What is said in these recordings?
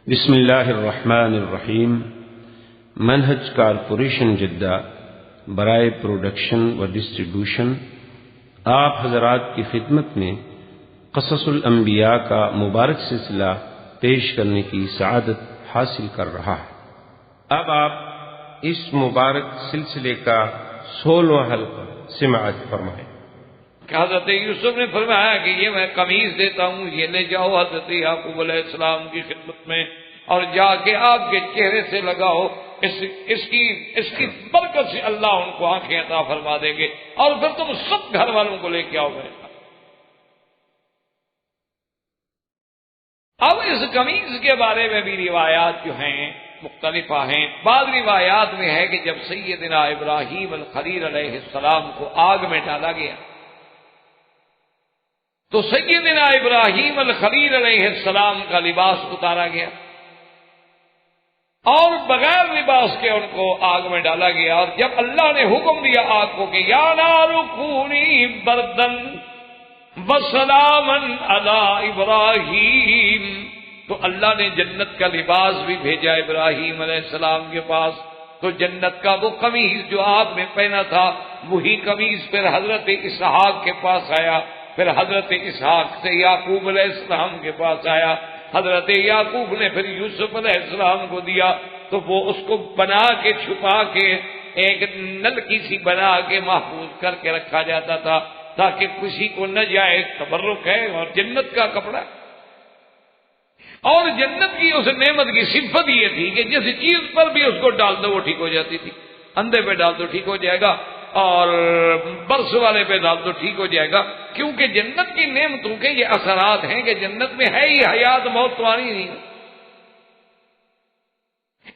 بسم اللہ الرحمن الرحیم۔ منہج کارپوریشن جدہ برائے پروڈکشن و ڈسٹریبیوشن آپ حضرات کی خدمت میں قصص الانبیاء کا مبارک سلسلہ پیش کرنے کی سعادت حاصل کر رہا ہے۔ اب آپ اس مبارک سلسلے کا 16واں حلقہ سماعت فرمائیں۔ کہ حضرت یوسف نے فرمایا کہ یہ میں قمیص دیتا ہوں، یہ لے جاؤ حضرت یعقوب علیہ السلام کی خدمت میں اور جا کے آپ کے چہرے سے لگاؤ، اس کی برکت سے اللہ ان کو آنکھیں عطا فرما دیں گے، اور پھر تم سب گھر والوں کو لے کے آؤ میرے پاس۔ اب اس قمیص کے بارے میں بھی روایات جو ہیں مختلف ہیں۔ بعض روایات میں ہے کہ جب سیدنا ابراہیم الخلیل علیہ السلام کو آگ میں ڈالا گیا تو سیدنا ابراہیم الخلیل علیہ السلام کا لباس اتارا گیا اور بغیر لباس کے ان کو آگ میں ڈالا گیا، اور جب اللہ نے حکم دیا آگ کو کہ یا نار کونی بردن وسلاما علی ابراہیم، تو اللہ نے جنت کا لباس بھی بھیجا ابراہیم علیہ السلام کے پاس۔ تو جنت کا وہ قمیص جو آپ نے پہنا تھا وہی قمیص پھر حضرت اسحاق کے پاس آیا، پھر حضرت اسحاق سے یعقوب علیہ السلام کے پاس آیا، حضرت یعقوب نے پھر یوسف علیہ السلام کو دیا، تو وہ اس کو بنا کے چھپا کے ایک نلکی سی بنا کے محفوظ کر کے رکھا جاتا تھا تاکہ کسی کو نہ جائے، تبرک ہے اور جنت کا کپڑا۔ اور جنت کی اس نعمت کی صفت یہ تھی کہ جس چیز پر بھی اس کو ڈال دو وہ ٹھیک ہو جاتی تھی۔ اندھے پہ ڈال دو ٹھیک ہو جائے گا، اور برس والے پہ ڈال دو ٹھیک ہو جائے گا، کیونکہ جنت کی نعمتوں کے یہ اثرات ہیں کہ جنت میں ہے ہی حیات، موت تو آنی نہیں۔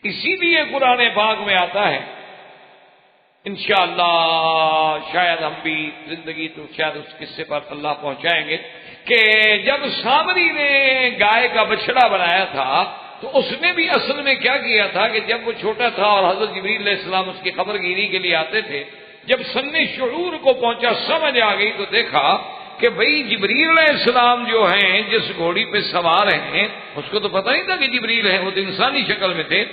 اسی لیے قرآن پاک میں آتا ہے، انشاءاللہ شاید ہم بھی زندگی تو شاید اس قصے پر اللہ پہنچائیں گے، کہ جب سامری نے گائے کا بچڑا بنایا تھا تو اس نے بھی اصل میں کیا کیا تھا کہ جب وہ چھوٹا تھا اور حضرت جبریل علیہ السلام اس کی خبر گیری کے لیے آتے تھے، جب سن شعور کو پہنچا، سمجھ آ گئی، تو دیکھا کہ بھئی جبریل علیہ السلام جو ہیں جس گھوڑی پہ سوار ہیں، اس کو تو پتہ نہیں تھا کہ جبریل ہیں، وہ تو انسانی شکل میں تھے۔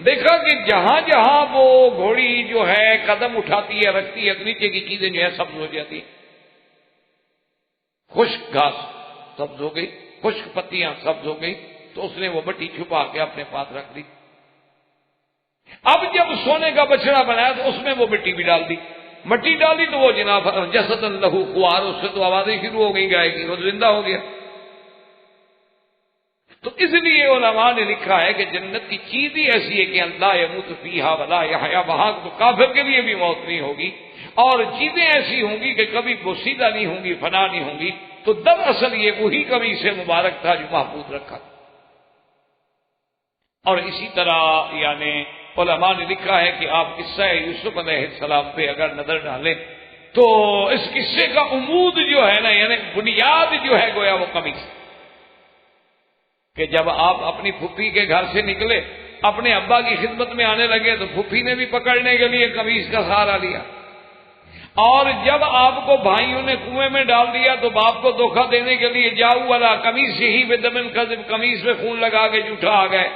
دیکھا کہ جہاں جہاں وہ گھوڑی جو ہے قدم اٹھاتی ہے رکھتی ہے، نیچے کی چیزیں جو ہے سبز ہو جاتی، خشک گھاس سبز ہو گئی، خشک پتیاں سبز ہو گئی، تو اس نے وہ مٹی چھپا کے اپنے پاس رکھ دی۔ اب جب سونے کا بچڑا بنایا تو اس میں وہ مٹی بھی ڈال دی، مٹی ڈالی تو وہ جناب جسد لہو خوار، اس سے تو آوازیں شروع ہو گئی گائے کی، وہ زندہ ہو گیا۔ تو اس لیے علماء نے لکھا ہے کہ جنت کی چیز ہی ایسی ہے کہ اللہ یموت فیہا ولا یحیا، وہاں تو کافر کے لیے بھی موت نہیں ہوگی، اور چیزیں ایسی ہوں گی کہ کبھی بوسیدہ نہیں ہوں گی، فنا نہیں ہوں گی۔ تو دراصل یہ وہی قمیص سے مبارک تھا جو محفوظ رکھا تھا۔ اور اسی طرح یعنی علماء نے لکھا ہے کہ آپ قصہ یوسف علیہ السلام پہ اگر نظر ڈالیں تو اس قصے کا عمود جو ہے نا، یعنی بنیاد جو ہے گویا وہ قمیص، کہ جب آپ اپنی پھپھی کے گھر سے نکلے، اپنے ابا کی خدمت میں آنے لگے تو پھپھی نے بھی پکڑنے کے لیے قمیص کا سہارا لیا، اور جب آپ کو بھائیوں نے کنویں میں ڈال دیا تو باپ کو دھوکہ دینے کے لیے جاؤ والا قمیص ہی بدمن کذب، قمیص میں خون لگا کے جھوٹا آ گئے۔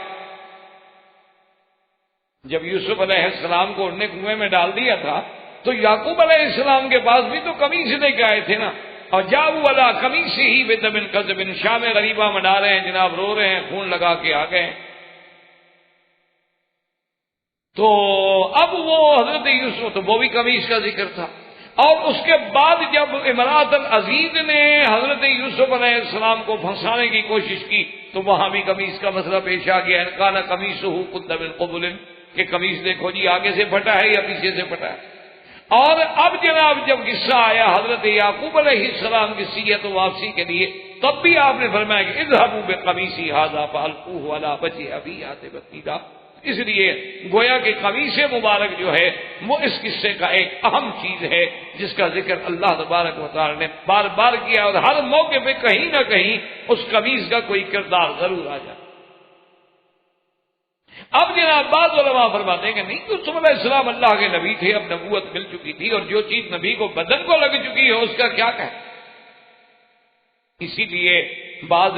جب یوسف علیہ السلام کو انہوں نے کنویں میں ڈال دیا تھا تو یعقوب علیہ السلام کے پاس بھی تو قمیص لے کے آئے تھے نا، اور جاؤ والا قمیص ہی بدمن کذب، شام غریبہ منا رہے ہیں جناب، رو رہے ہیں، خون لگا کے آ گئے۔ تو اب وہ حضرت یوسف، تو وہ بھی قمیص کا ذکر تھا، اور اس کے بعد جب امرأۃ العزیز نے حضرت یوسف علیہ السلام کو پھنسانے کی کوشش کی تو وہاں بھی قمیص کا مسئلہ پیش آ گیا، کانا قمیصہ قد من قبل، کہ قمیص دیکھو جی آگے سے پھٹا ہے یا پیچھے سے پھٹا ہے۔ اور اب جناب جب قصہ آیا حضرت یعقوب علیہ السلام کی سیرت و واپسی کے لیے، تب بھی آپ نے فرمایا کہ اذهبوا بقمیصی ھذا فالقوه علی وجه ابی بصیرا۔ اس لیے گویا کہ قمیص مبارک جو ہے وہ اس قصے کا ایک اہم چیز ہے جس کا ذکر اللہ تبارک و تعالی نے بار بار کیا، اور ہر موقع پہ کہیں نہ کہیں اس قمیص کا کوئی کردار ضرور آ جائے۔ اب جناب بعض علماء فرماتے ہیں کہ نہیں، یوسف علیہ السلام اللہ کے نبی تھے، اب نبوت مل چکی تھی، اور جو چیز نبی کو بدن کو لگ چکی ہے اس کا کیا کہے۔ اسی لیے بعض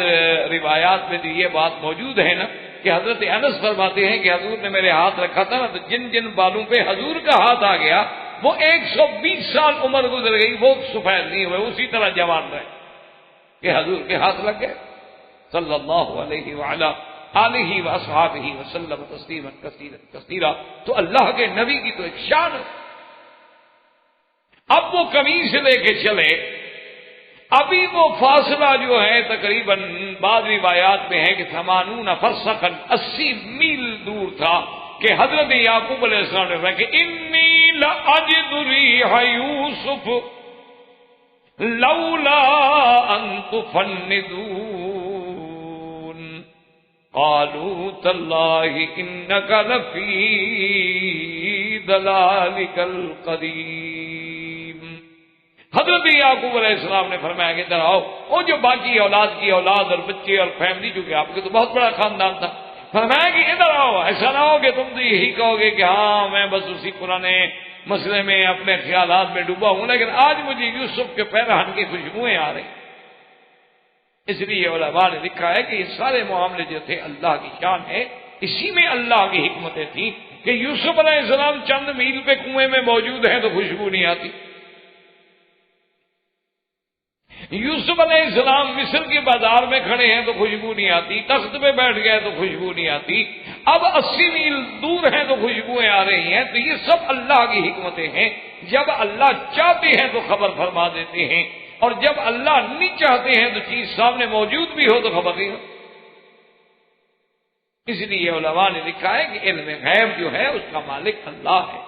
روایات میں یہ بات موجود ہے نا کہ حضرت انس فرماتے ہیں کہ حضور نے میرے ہاتھ رکھا تھا نا تو جن جن بالوں پہ حضور کا ہاتھ آ گیا وہ 120 سال عمر گزر گئی، وہ سفید نہیں ہوئے، اسی طرح جوان رہے کہ حضور کے ہاتھ لگ گئے صلی اللہ علیہ وعلا آلہ واصحابہ وسلم تسلیما کثیرا۔ تو اللہ کے نبی کی تو ایک شان ہے۔ اب وہ قمیص لے کے چلے، ابھی وہ فاصلہ جو ہے تقریباً بعض روایات میں ہے کہ 80 فرسخا 80 میل دور تھا کہ حضرت یعقوب علیہ السلام نے فرمایا کہ انی لاجد ریح یوسف لولا ان تفندون قالوا تاللہ انک لفی ضلالک القدیم۔ حضرت یعقوب علیہ السلام نے فرمایا کہ ادھر آؤ، وہ جو باقی اولاد کی اولاد اور بچے اور فیملی، جو کہ آپ کے تو بہت بڑا خاندان تھا، فرمایا کہ ادھر آؤ، ایسا نہ ہو کہ تم تو یہی کہو گے کہ ہاں میں بس اسی پرانے مسئلے میں اپنے خیالات میں ڈوبا ہوں، لیکن آج مجھے یوسف کے پیرہن کی خوشبوئیں آ رہی۔ اس لیے علماء نے لکھا ہے کہ یہ سارے معاملے جو تھے اللہ کی شان ہے، اسی میں اللہ کی حکمتیں تھیں کہ یوسف علیہ السلام چند میل پہ کنویں میں موجود ہیں تو خوشبو نہیں آتی، یوسف علیہ السلام مصر کے بازار میں کھڑے ہیں تو خوشبو نہیں آتی، تخت پہ بیٹھ گئے تو خوشبو نہیں آتی، اب 80 میل دور ہیں تو خوشبوئیں آ رہی ہیں۔ تو یہ سب اللہ کی حکمتیں ہیں، جب اللہ چاہتے ہیں تو خبر فرما دیتے ہیں، اور جب اللہ نہیں چاہتے ہیں تو چیز سامنے موجود بھی ہو تو خبر نہیں ہو۔ اس لیے علماء نے لکھا ہے کہ علم غیب جو ہے اس کا مالک اللہ ہے۔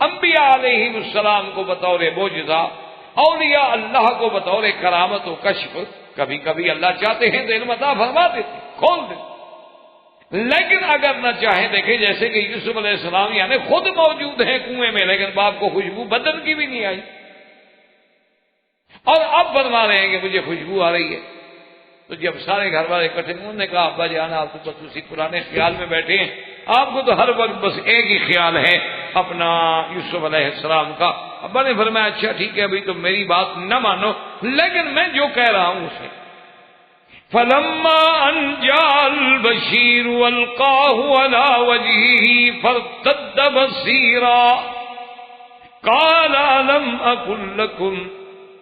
انبیاء علیہ السلام کو بطور معجزہ، اولیاء اللہ کو بطور کرامت و کشف، کبھی کبھی اللہ چاہتے ہیں تو علم عطا فرما دیتے، کھول دیتے، لیکن اگر نہ چاہیں، دیکھیں جیسے کہ یوسف علیہ السلام یعنی خود موجود ہیں کنویں میں، لیکن باپ کو خوشبو بدن کی بھی نہیں آئی، اور اب فرما رہے ہیں کہ مجھے خوشبو آ رہی ہے۔ تو جب سارے گھر والے اکٹھے، انہوں نے کہا ابا جان آپ تو بس اسی پرانے خیال میں بیٹھے ہیں، آپ کو تو ہر وقت بس ایک ہی خیال ہے اپنا یوسف علیہ السلام کا۔ ابا نے فرمایا اچھا ٹھیک ہے، ابھی تو میری بات نہ مانو، لیکن میں جو کہہ رہا ہوں اسے۔ فلما ان جاء البشیر والقاہ علی وجہہ فارتد بصیرا قال الم اقل لکم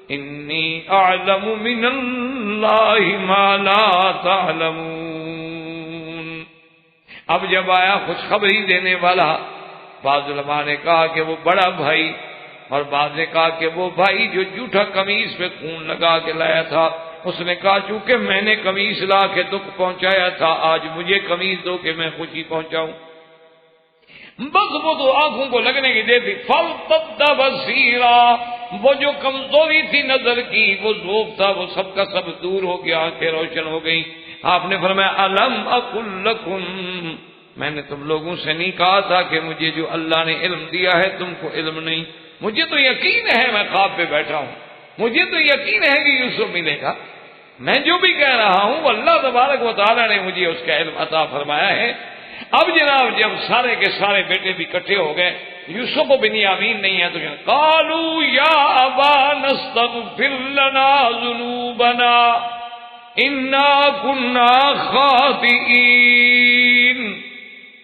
انی اعلم من اللہ ما لا تعلمون۔ اب جب آیا خوشخبری دینے والا، بعض علماء نے کہا کہ وہ بڑا بھائی، اور بعض نے کہا کہ وہ بھائی جو جھوٹا قمیص پہ خون لگا کے لایا تھا، اس نے کہا چونکہ میں نے قمیص لا کے دکھ پہنچایا تھا، آج مجھے قمیص دو کہ میں خوشی پہنچاؤں۔ بس وہ تو آنکھوں کو لگنے کی دیر تھی، فارتد بصیرا، وہ جو کمزوری تھی نظر کی، وہ ذوق تھا، وہ سب کا سب دور ہو گیا، آنکھیں روشن ہو گئی۔ آپ نے فرمایا الم اقل لکم، میں نے تم لوگوں سے نہیں کہا تھا کہ مجھے جو اللہ نے علم دیا ہے تم کو علم نہیں؟ مجھے تو یقین ہے، میں خواب پہ بیٹھا ہوں، مجھے تو یقین ہے کہ یوسف ملے گا، میں جو بھی کہہ رہا ہوں اللہ تبارک و تعالیٰ نے مجھے اس کا علم عطا فرمایا ہے۔ اب جناب جب سارے کے سارے بیٹے بھی اکٹھے ہو گئے، یوسف و بنیامین نہیں ہے تو قالوا یا ابا نستغفر لنا ذنوبنا انا كنا خاطئین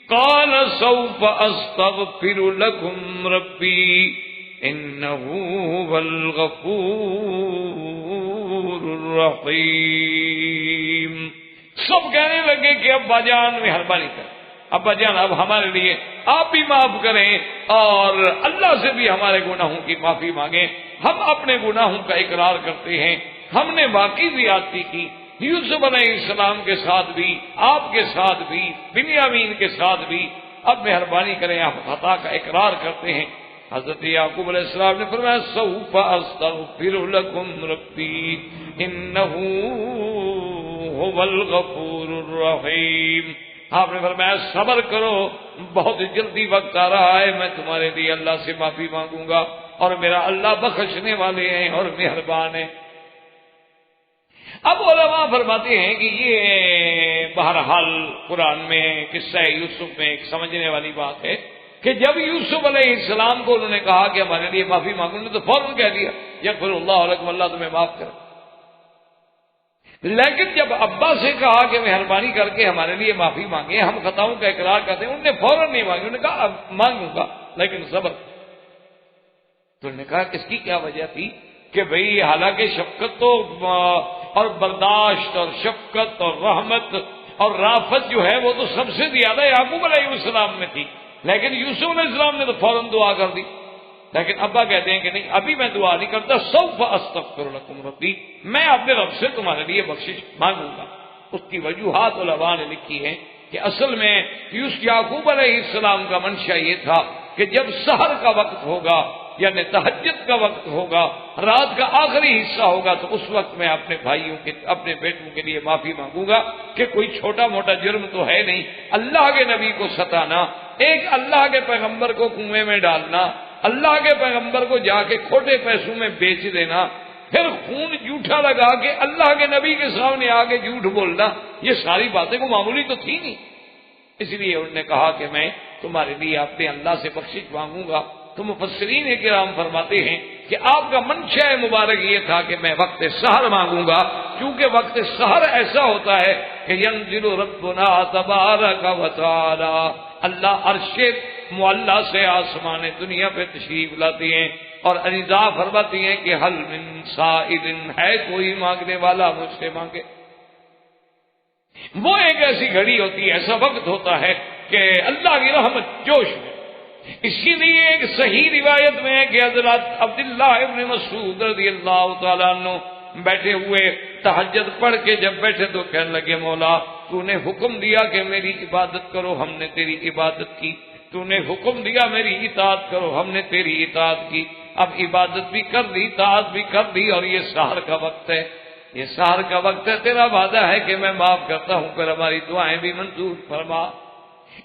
قال سوف استغفر لكم ربی انہ هو الغفور الرحیم۔ سب کہنے لگے کہ ابا جان مہربانی کر، ابا جان اب ہمارے لیے آپ بھی معاف کریں اور اللہ سے بھی ہمارے گناہوں کی معافی مانگیں، ہم اپنے گناہوں کا اقرار کرتے ہیں، ہم نے واقعی زیادتی کی، یوسف علیہ السلام کے ساتھ بھی، آپ کے ساتھ بھی، بنیامین کے ساتھ بھی، اب مہربانی کریں آپ خطا کا اقرار کرتے ہیں۔ حضرت یعقوب علیہ السلام نے فرمایا سوف استغفر لکم ربی انہ هو الغفور الرحیم۔ آپ نے فرمایا صبر کرو، بہت جلدی وقت آ رہا ہے، میں تمہارے لیے اللہ سے معافی مانگوں گا، اور میرا اللہ بخشنے والے ہیں اور مہربان ہیں۔ اب علماء فرماتے ہیں کہ یہ بہرحال قرآن میں قصہ یوسف میں ایک سمجھنے والی بات ہے کہ جب یوسف علیہ السلام کو انہوں نے کہا کہ ہمارے لیے معافی مانگو، نے تو فوراً کہہ دیا یغفر اللہ لکم، اللہ تمہیں معاف کرے۔ لیکن جب ابا سے کہا کہ مہربانی کر کے ہمارے لیے معافی مانگے، ہم خطاؤں کا اقرار کرتے ہیں، انہوں نے فوراً نہیں مانگی، انہوں نے کہا اب مانگوں گا لیکن صبر۔ تو انہوں نے کہا اس کی کیا وجہ تھی کہ بھئی حالانکہ شفقت تو اور برداشت اور شفقت اور رحمت اور رافت جو ہے وہ تو سب سے زیادہ یعقوب علیہ السلام میں تھی، لیکن یوسف علیہ السلام نے تو فوراً دعا کر دی۔ لیکن ابا کہتے ہیں کہ نہیں، ابھی میں دعا نہیں کرتا، سوف استغفر لکم ربی، میں اپنے رب سے تمہارے لیے بخشش مانگوں گا۔ اس کی وجوہات علماء نے لکھی ہیں کہ اصل میں یعقوب علیہ السلام کا منشا یہ تھا کہ جب سحر کا وقت ہوگا یعنی تہجد کا وقت ہوگا، رات کا آخری حصہ ہوگا، تو اس وقت میں اپنے بھائیوں کے اپنے بیٹوں کے لیے معافی مانگوں گا کہ کوئی چھوٹا موٹا جرم تو ہے نہیں، اللہ کے نبی کو ستانا، ایک اللہ کے پیغمبر کو کنویں میں ڈالنا، اللہ کے پیغمبر کو جا کے کھوٹے پیسوں میں بیچ دینا، پھر خون جھوٹا لگا کے اللہ کے نبی کے سامنے آ کے جھوٹ بولنا، یہ ساری باتیں کو معمولی تو تھی نہیں۔ اس لیے انہوں نے کہا کہ میں تمہارے لیے اپنے اللہ سے بخشش مانگوں گا۔ تو مفسرین کرام فرماتے ہیں کہ آپ کا منشا مبارک یہ تھا کہ میں وقت سحر مانگوں گا، کیونکہ وقت سحر ایسا ہوتا ہے کہ ینزل ربنا تبارک و تعالی، اللہ عرش معلی سے آسمان دنیا پہ تشریف لاتی ہیں اور ندا فرماتی ہیں کہ حل من سائل، ہے کوئی مانگنے والا مجھ سے مانگے۔ وہ ایک ایسی گھڑی ہوتی ہے، ایسا وقت ہوتا ہے کہ اللہ کی رحمت جوش میں۔ اسی لیے ایک صحیح روایت میں ہے کہ حضرت عبداللہ ابن مسعود رضی اللہ تعالیٰ عنہ بیٹھے ہوئے تہجد پڑھ کے جب بیٹھے تو کہنے لگے مولا تو نے حکم دیا کہ میری عبادت کرو، ہم نے تیری عبادت کی، تو نے حکم دیا میری اطاعت کرو، ہم نے تیری اطاعت کی، اب عبادت بھی کر دی، اطاعت بھی کر دی، اور یہ سحر کا وقت ہے، یہ سحر کا وقت ہے، تیرا وعدہ ہے کہ میں معاف کرتا ہوں، پھر ہماری دعائیں بھی منظور فرما۔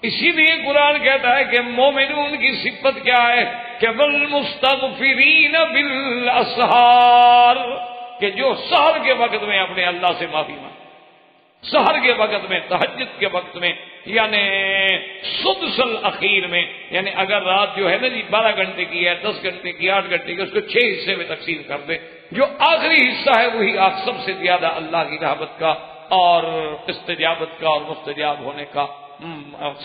اسی لیے قرآن کہتا ہے کہ مومنون کی صفت کیا ہے کہ والمستغفرین بالاسحار، کہ جو سحر کے وقت میں اپنے اللہ سے معافی مانگے، سحر کے وقت میں، تہجد کے وقت میں، یعنی سدس الاخیر میں، یعنی اگر رات جو ہے نا جی 12 گھنٹے کی ہے، 10 گھنٹے کی، 8 گھنٹے کی، اس کو 6 حصے میں تقسیم کر دے، جو آخری حصہ ہے وہی آپ سب سے زیادہ اللہ کی رحمت کا اور استجابت کا اور مستجاب ہونے کا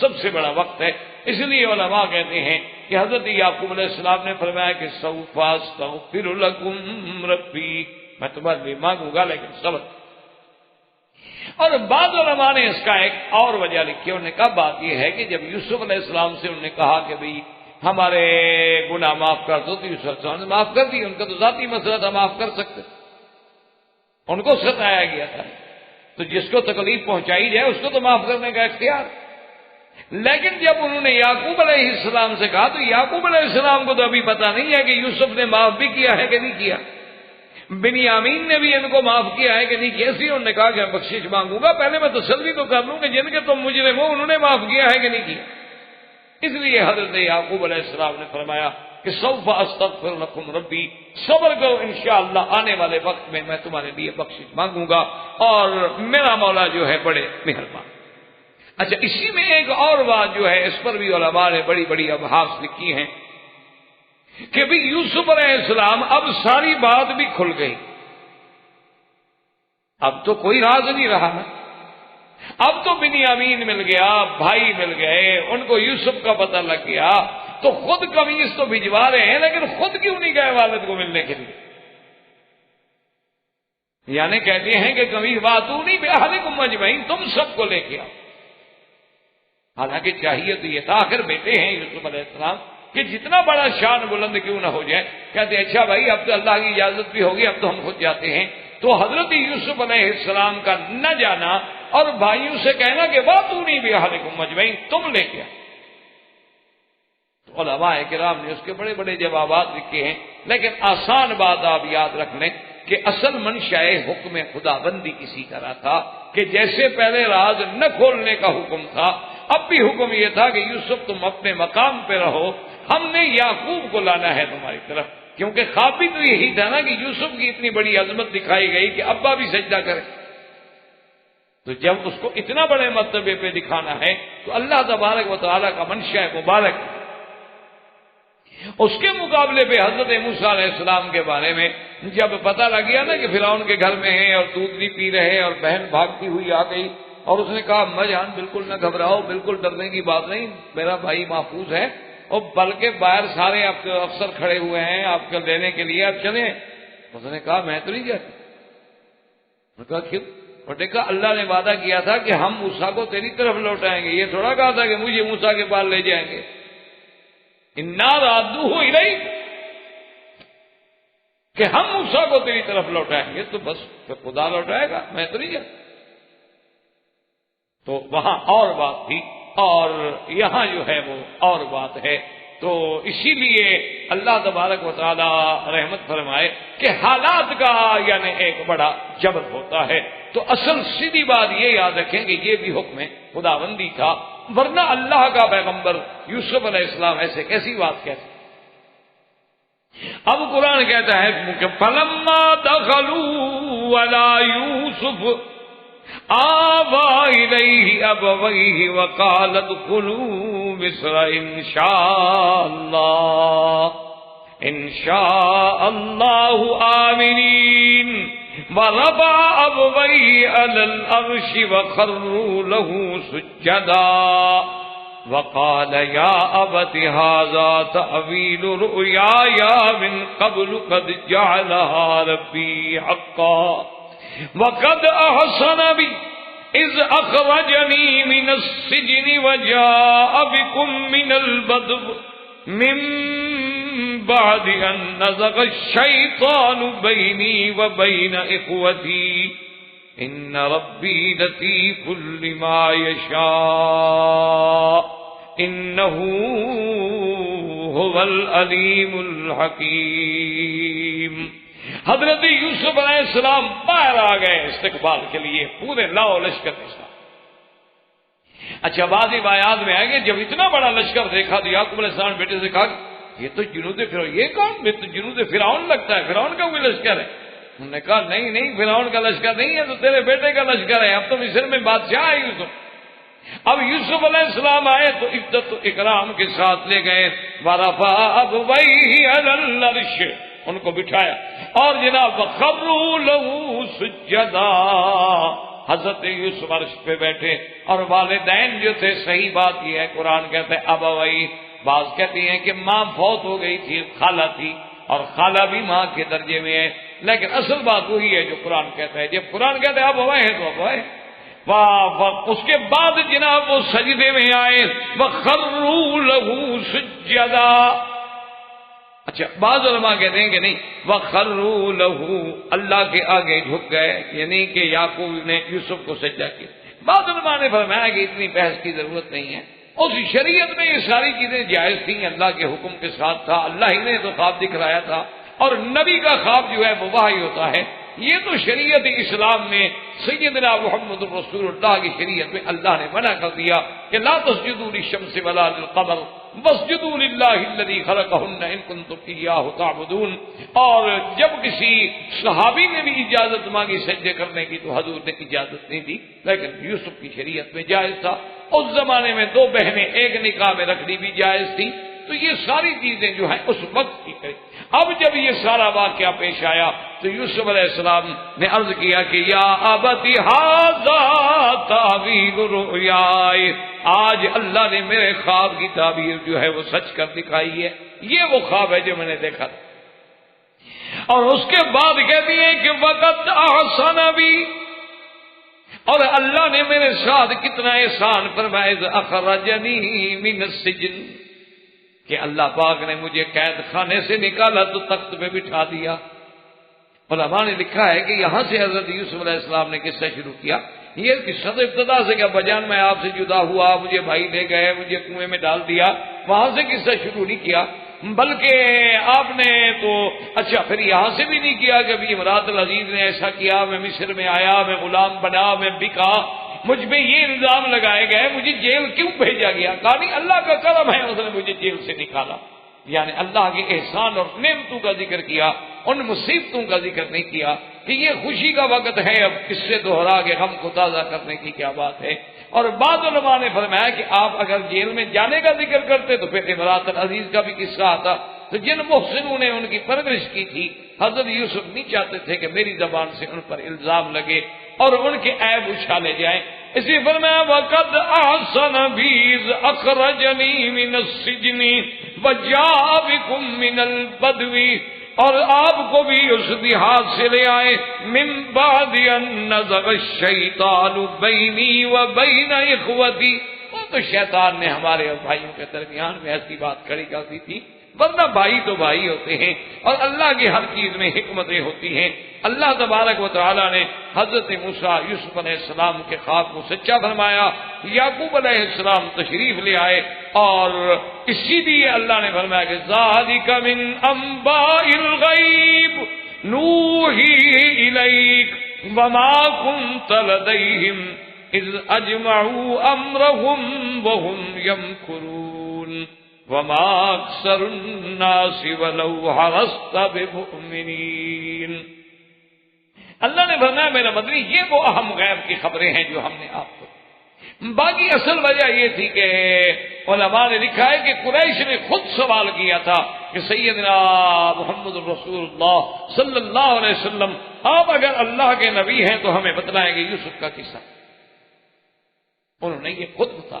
سب سے بڑا وقت ہے۔ اس لیے علماء کہتے ہیں کہ حضرت یعقوب علیہ السلام نے فرمایا کہ سوف استغفر لکم ربی، میں تمہارے لیے مانگوں گا لیکن صبر۔ اور بعض علماء نے اس کا ایک اور وجہ لکھی، انہوں نے کہا بات یہ ہے کہ جب یوسف علیہ السلام سے انہوں نے کہا کہ بھئی ہمارے گناہ معاف کر دو، تو یوسف علیہ السلام نے معاف کر دی، ان کا تو ذاتی مسئلہ تھا، معاف کر سکتے، ان کو ستایا گیا تھا، تو جس کو تکلیف پہنچائی جائے اس کو تو معاف کرنے کا اختیار۔ لیکن جب انہوں نے یعقوب علیہ السلام سے کہا تو یعقوب علیہ السلام کو تو ابھی پتہ نہیں ہے کہ یوسف نے معاف بھی کیا ہے کہ نہیں کیا، بنیامین نے بھی ان کو معاف کیا ہے کہ نہیں کیا، اسی انہوں نے کہا کہ میں بخشش مانگوں گا، پہلے میں تسلی تو کر لوں کہ جن کے تم مجرم ہو انہوں نے معاف کیا ہے کہ نہیں کیا۔ اس لیے حضرت یعقوب علیہ السلام نے فرمایا کہ سوف استغفر لکم ربی، صبر کرو، انشاءاللہ آنے والے وقت میں تمہارے لیے بخشش مانگوں گا اور میرا مولا جو ہے بڑے مہربان۔ اچھا، اسی میں ایک اور بات جو ہے اس پر بھی علماء نے بڑی بڑی ابحاث لکھی ہیں کہ بھی یوسف علیہ السلام اب ساری بات بھی کھل گئی، اب تو کوئی راز نہیں رہا، اب تو بنیامین مل گیا، بھائی مل گئے، ان کو یوسف کا پتہ لگ گیا، تو خود قمیص تو بھجوا رہے ہیں لیکن خود کیوں نہیں گئے والد کو ملنے کے لیے؟ یعنی کہتے ہیں کہ قمیص واتونی بأہلکم اجمعین، تم سب کو لے کے آؤ۔ حالانکہ چاہیے تو یہ تھا، آخر بیٹے ہیں یوسف علیہ السلام، کہ جتنا بڑا شان بلند کیوں نہ ہو جائے، کہتے ہیں اچھا بھائی اب تو اللہ کی اجازت بھی ہوگی، اب تو ہم خود جاتے ہیں۔ تو حضرت یوسف علیہ السلام کا نہ جانا اور بھائیوں سے کہنا کہ واتونی بأہلکم اجمعین، تم لے کے آؤ، تو علماء کرام نے اس کے بڑے بڑے جوابات لکھے ہیں، لیکن آسان بات آپ یاد رکھ لیں کہ اصل منشاء حکم خدا بندی کسی طرح تھا کہ جیسے پہلے راز نہ کھولنے کا حکم تھا، اب بھی حکم یہ تھا کہ یوسف تم اپنے مقام پہ رہو، ہم نے یعقوب کو لانا ہے تمہاری طرف، کیونکہ خواب بھی تو یہی تھا نا کہ یوسف کی اتنی بڑی عظمت دکھائی گئی کہ ابا بھی سجدہ کرے، تو جب اس کو اتنا بڑے مرتبے پہ دکھانا ہے تو اللہ تبارک و تعالیٰ کا منشاء مبارک۔ اس کے مقابلے پہ حضرت موسیٰ علیہ السلام کے بارے میں جب پتہ لگ گیا نا کہ فرعون کے گھر میں ہیں اور دودھ نہیں پی رہے اور بہن بھاگتی ہوئی آ گئی اور اس نے کہا اما جان بالکل نہ گھبراؤ، بالکل ڈرنے کی بات نہیں، میرا بھائی محفوظ ہے، اور بلکہ باہر سارے آپ کے افسر کھڑے ہوئے ہیں آپ کو لینے کے لیے، آپ چلیں۔ اس نے کہا میں تو نہیں جاتی۔ نے کہا کیوں؟ اور دیکھا اللہ نے وعدہ کیا تھا کہ ہم موسیٰ کو تیری طرف لوٹائیں گے، یہ تھوڑا کہا تھا کہ مجھے موسیٰ کے پاس لے جائیں گے۔ انا رادوہ الیک، کہ ہم موسیٰ کو تیری طرف لوٹائیں گے، تو بس پھر خدا لوٹائے گا، میں تو نہیں جاتا۔ تو وہاں اور بات تھی اور یہاں جو ہے وہ اور بات ہے۔ تو اسی لیے اللہ تبارک و تعالی رحمت فرمائے کہ حالات کا یعنی ایک بڑا جبر ہوتا ہے۔ تو اصل سیدھی بات یہ یاد رکھیں کہ یہ بھی حکم خداوندی تھا، ورنہ اللہ کا پیغمبر یوسف علیہ السلام ایسے کیسی بات کہتے۔ اب قرآن کہتا ہے کہ فلما دخلوا علی یوسف آوى إليه أبويه وقال ادخلوا مصر إن شاء الله آمنين ورفع أبويه على العرش وخروا له سجدا وقال يا أبت هذا تأويل رؤياي من قبل قد جعلها ربي حقا وَقَدْ أَحْسَنَ بِي إِذْ أَخْرَجَنِي مِنَ السِّجْنِ وَجَاءَ بِكُم مِّنَ الْبَدْوِ مِن بَعْدِ أَن نَّزَغَ الشَّيْطَانُ بَيْنِي وَبَيْنَ إِخْوَتِي إِنَّ رَبِّي لَطِيفٌ لِّمَا يَشَاءُ إِنَّهُ هُوَ الْعَلِيمُ الْحَكِيمُ۔ حضرت یوسف علیہ السلام باہر آ گئے استقبال کے لیے پورے لاؤ لشکر کے ساتھ۔ اچھا بعض روایات میں ہے کہ جب اتنا بڑا لشکر دیکھا تو یعقوب علیہ السلام بیٹے سے کہا یہ تو جنود فرعون، یہ کون؟ یہ تو جنود فرعون لگتا ہے، فرعون کا کوئی لشکر ہے؟ انہوں نے کہا نہیں نہیں، فرعون کا لشکر نہیں ہے، تو تیرے بیٹے کا لشکر ہے، اب تو مصر میں بادشاہ ہے یوسف۔ اب یوسف علیہ السلام آئے تو عزت و اکرام کے ساتھ لے گئے، ورفع ابویہ علی العرش، ان کو بٹھایا اور جناب وخروا له سجدا، حضرت یوسف عرش پہ بیٹھے اور والدین جو تھے، صحیح بات یہ ہے قرآن کہتا ہے ابوئی، بعض کہتی ہیں کہ ماں فوت ہو گئی تھی، خالہ تھی، اور خالہ بھی ماں کے درجے میں ہے، لیکن اصل بات وہی ہے جو قرآن کہتا ہے۔ جب قرآن کہتا ہے ابوئی ہے تو ابوئی۔ اس کے بعد جناب وہ سجدے میں آئے، وخروا له سجدا۔ اچھا بعض علماء کہتے ہیں کہ نہیں، وَخَرُّوا لَهُ، اللہ کے آگے جھک گئے، یعنی کہ یعقوب نے یوسف کو سجدہ کیا۔ بعض علماء نے فرمایا کہ اتنی بحث کی ضرورت نہیں ہے، اس شریعت میں یہ ساری چیزیں جائز تھیں، اللہ کے حکم کے ساتھ تھا، اللہ ہی نے تو خواب دکھلایا تھا، اور نبی کا خواب جو ہے وہ وحی ہوتا ہے۔ یہ تو شریعت اسلام میں سیدنا محمد رسول اللہ کی شریعت میں اللہ نے منع کر دیا کہ لا تسجدوا للشمس ولا للقمر واسجدوا للہ الذی خلقہن ان کنتم ایاہ تعبدون۔ اور جب کسی صحابی نے بھی اجازت مانگی سجدے کرنے کی تو حضور نے اجازت نہیں دی، لیکن یوسف کی شریعت میں جائز تھا۔ اس زمانے میں دو بہنیں ایک نکاح میں رکھنی بھی جائز تھی، تو یہ ساری چیزیں جو ہیں اس وقت کی کریں۔ اب جب یہ سارا واقعہ پیش آیا تو یوسف علیہ السلام نے عرض کیا کہ یا ابت ھذا تاویل رؤیائی، آج اللہ نے میرے خواب کی تعبیر جو ہے وہ سچ کر دکھائی ہے، یہ وہ خواب ہے جو میں نے دیکھا تھا۔ اور اس کے بعد کہتی ہے کہ وقت احسن بی، اور اللہ نے میرے ساتھ کتنا احسان فرمایا، اخرجنی من السجن، کہ اللہ پاک نے مجھے قید خانے سے نکالا تو تخت پہ بٹھا دیا۔ علماء نے لکھا ہے کہ یہاں سے حضرت یوسف علیہ السلام نے قصہ شروع کیا، یہ قصہ تو ابتدا سے کہ بجان میں آپ سے جدا ہوا، مجھے بھائی لے گئے، مجھے کنویں میں ڈال دیا، وہاں سے قصہ شروع نہیں کیا، بلکہ آپ نے تو اچھا پھر یہاں سے بھی نہیں کیا کہ ابھی امراۃ العزیز نے ایسا کیا، میں مصر میں آیا، میں غلام بنا، میں بکا، مجھ پہ یہ الزام لگائے گئے، مجھے جیل کیوں بھیجا گیا؟ کہا نہیں اللہ کا کرم ہے اس نے مجھے جیل سے نکالا۔ یعنی اللہ کے احسان اور نعمتوں کا ذکر کیا، ان مصیبتوں کا ذکر نہیں کیا کہ یہ خوشی کا وقت ہے، اب کس سے دوہرا کے غم کو تازہ کرنے کی کیا بات ہے۔ اور بعض علماء نے فرمایا کہ آپ اگر جیل میں جانے کا ذکر کرتے تو پھر امراۃ العزیز کا بھی قصہ آتا، تو جن محسنوں نے ان کی پرورش کی تھی، حضرت یوسف نہیں چاہتے تھے کہ میری زبان سے ان پر الزام لگے اور ان کے عیب اچھالے جائیں، اس لیے فرمایا وَقَدْ أَحْسَنَ بِي إِذْ أَخْرَجَنِي مِنَ السِّجْنِ وَجَاءَ بِكُم مِّنَ الْبَدْوِ، اور آپ کو بھی اس دیہات سے لے آئے، من بعد ان نزغ الشیطان بینی و بین اخوتی، وہ تو شیطان نے ہمارے اور بھائیوں کے درمیان میں ایسی بات کھڑی کر دی تھی، ورنہ بھائی تو بھائی ہوتے ہیں اور اللہ کی ہر چیز میں حکمتیں ہوتی ہیں۔ اللہ تبارک و تعالی نے حضرت موسیٰ یوسف علیہ السلام کے خواب کو سچا فرمایا، یعقوب علیہ السلام تشریف لے آئے، اور اسی لیے اللہ نے فرمایا کہ ذالک من انباء الغیب نوحیہ الیک وما کنت لدیہم اذ اجمعوا امرهم وهم یمکرون وما اکثر الناس ولو حرصت بمؤمنین۔ اللہ نے فرمایا میرا مدنی یہ وہ اہم غیب کی خبریں ہیں جو ہم نے آپ کو، باقی اصل وجہ یہ تھی کہ علماء نے لکھا ہے کہ قریش نے خود سوال کیا تھا کہ سیدنا محمد رسول اللہ صلی اللہ علیہ وسلم آپ اگر اللہ کے نبی ہیں تو ہمیں بتلائیں گے یوسف کا قصہ، انہوں نے یہ خود بتا۔